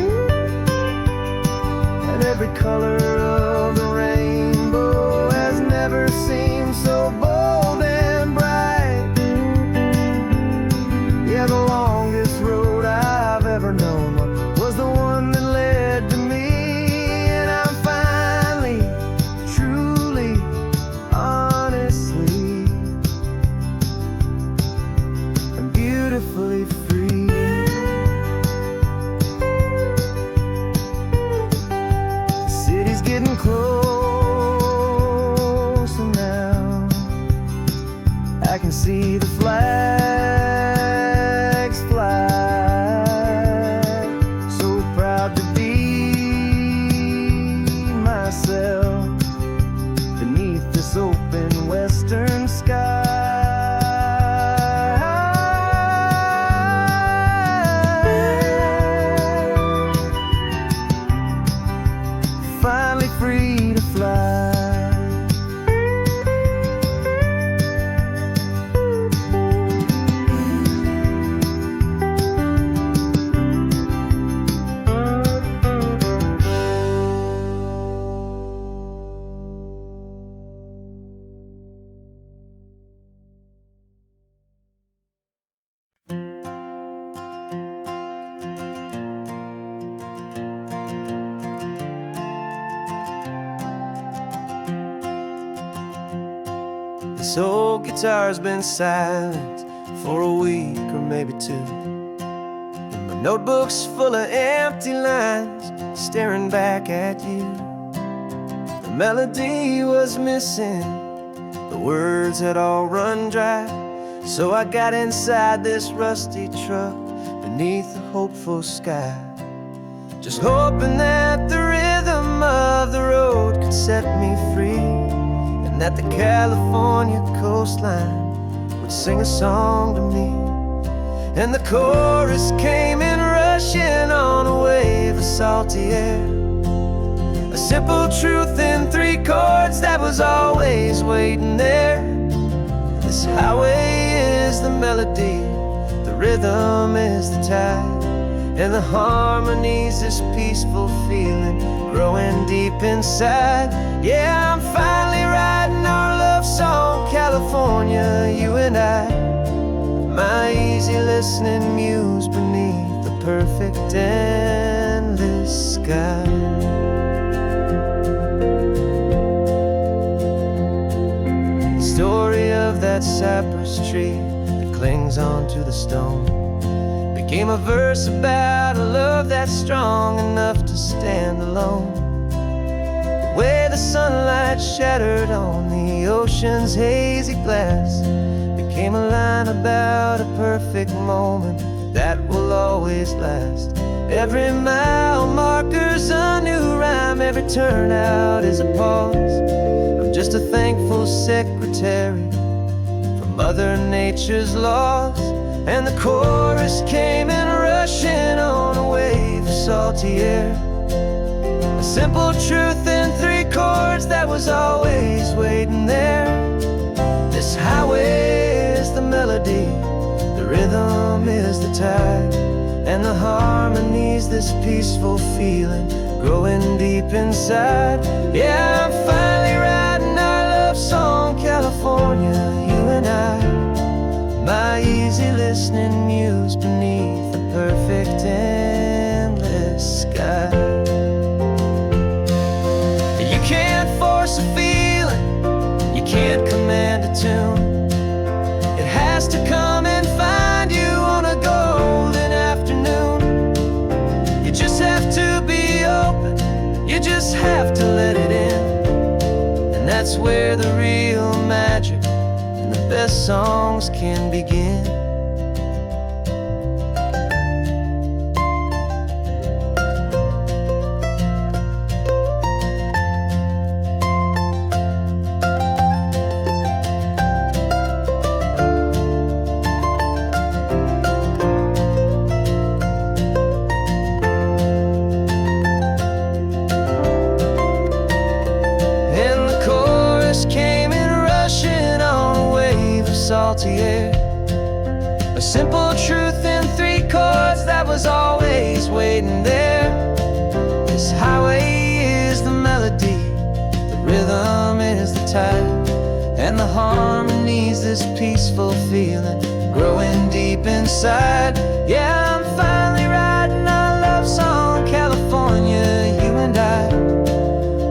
and every color of the rainbow has never seemed so bold and bright. Yeah, the longest road I've ever known was the one that led to me, and I'm finally, truly, honestly, and beautifully free. The city's getting closer now. I can see the flags fly. So proud to be myself beneath this open western sky. Finally free to fly. This old guitar's been silent for a week or maybe two, and my notebook's full of empty lines staring back at you. The melody was missing, the words had all run dry, so I got inside this rusty truck beneath the hopeful sky, just hoping that the rhythm of the road could set me free, and that the California coastline would sing a song to me. And the chorus came in rushing on a wave of salty air, a simple truth in 3 chords that was always waiting there. This highway is the melody, the rhythm is the tide, and the harmonies, this peaceful feeling growing deep inside. Yeah, I'm finally writing our love song, California, you and I. My easy listening muse beneath the perfect endless sky. The story of that cypress tree that clings onto the stone became a verse about a love that's strong enough to stand alone. Where the sunlight shattered on the ocean's hazy glass became a line about a perfect moment that will always last. Every mile marker's a new rhyme, every turnout is a pause. I'm just a thankful secretary for Mother Nature's laws. And the chorus came in rushing on a wave of salty air. A simple truth in 3 chords that was always waiting there. This highway is the melody, the rhythm is the tide, and the harmonies, this peaceful feeling growing deep inside. Yeah, I'm finally writing our love song, California, you and I. My easy listening muse beneath the perfect endless sky. You can't force a feeling, you can't command a tune. It has to come and find you on a golden afternoon. You just have to be open, you just have to let it in. And that's where the real magic, the best songs can begin. And the chorus came in rushing on a wave of salty air. A simple truth in 3 chords that was always waiting there. This highway is the melody, the rhythm is the tide, and the harmonies, this peaceful feeling growing deep inside. Yeah, I'm finally writing our love song, California, you and I.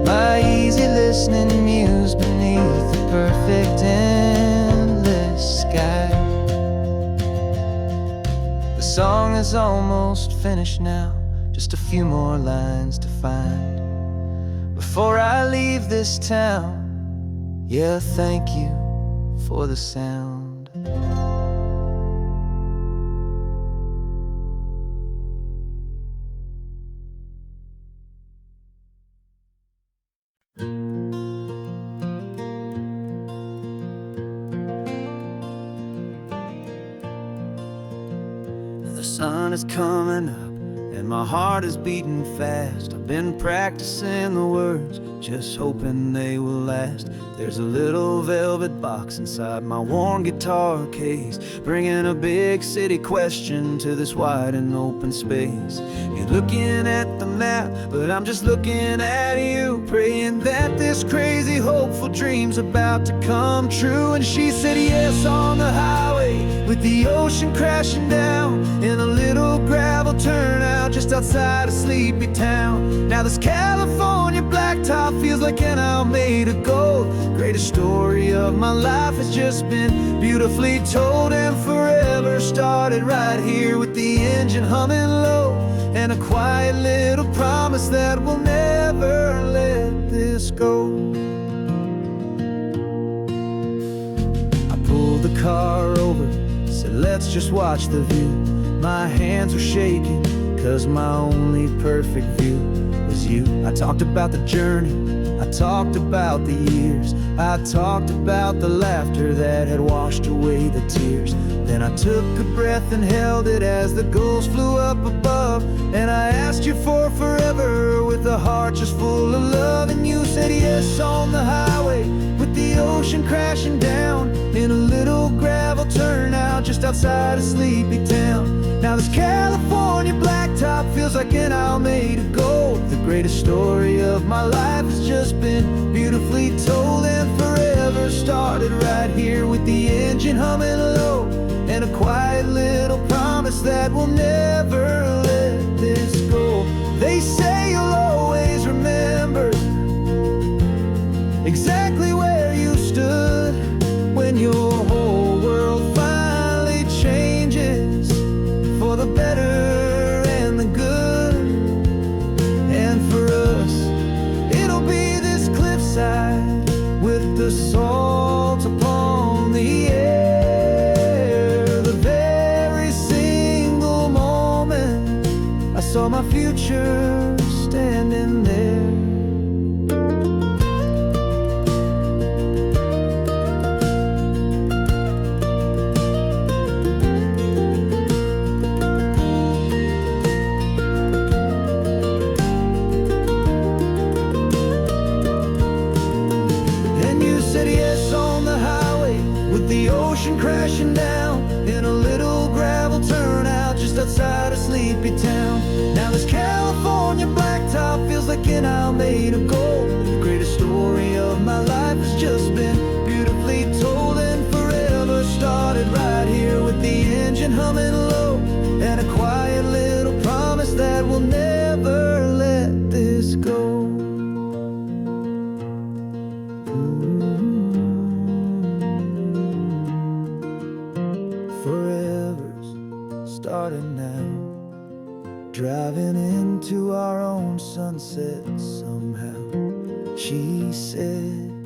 My easy listening muse beneath the perfect endless sky. The song is almost finished now, just a few more lines to find before I leave this town. Yeah, thank you for the sound. The sun is coming up and my heart is beating fast. I've been practicing the words, just hoping they will last. There's a little velvet box inside my worn guitar case, bringing a big city question to this wide and open space. You're looking at the map, but I'm just looking at you, praying that this crazy hopeful dream's about to come true. And she said yes on the highway, with the ocean crashing down, in a little gravel turnout just outside a sleepy town. Now this California blacktop feels like an owl made of gold. Greatest story of my life has just been beautifully told, and forever started right here with the engine humming low, and a quiet little promise that we'll never let this go. I pulled the car over, said let's just watch the view. My hands were shaking, cause my only perfect view was you. I talked about the journey, I talked about the years, I talked about the laughter that had washed away the tears. Then I took a breath and held it as the gulls flew up above, and I asked you for forever with a heart just full of love. And you said yes on the highway, with the ocean crashing down, in a little gravel turnout just outside a sleepy town. Now this California blacktop feels like an hour made of gold. The greatest story of my life has just been beautifully told, and forever started right here with the engine humming low, and a quiet little promise that we'll never let this go. They say you'll always remember exactly where you stood when your whole world finally changes for the better and the good. And for us, it'll be this cliffside with the salt upon the air. The very single moment I saw my future standing there. The ocean crashing down in a little gravel turnout just outside of sleepy town. Now this California blacktop feels like an isle made of gold. The greatest story of my life has just been beautifully told, and forever started right here with the engine humming low, and a quiet little promise that we'll never let this go. Forever's starting now, driving into our own sunset somehow. She said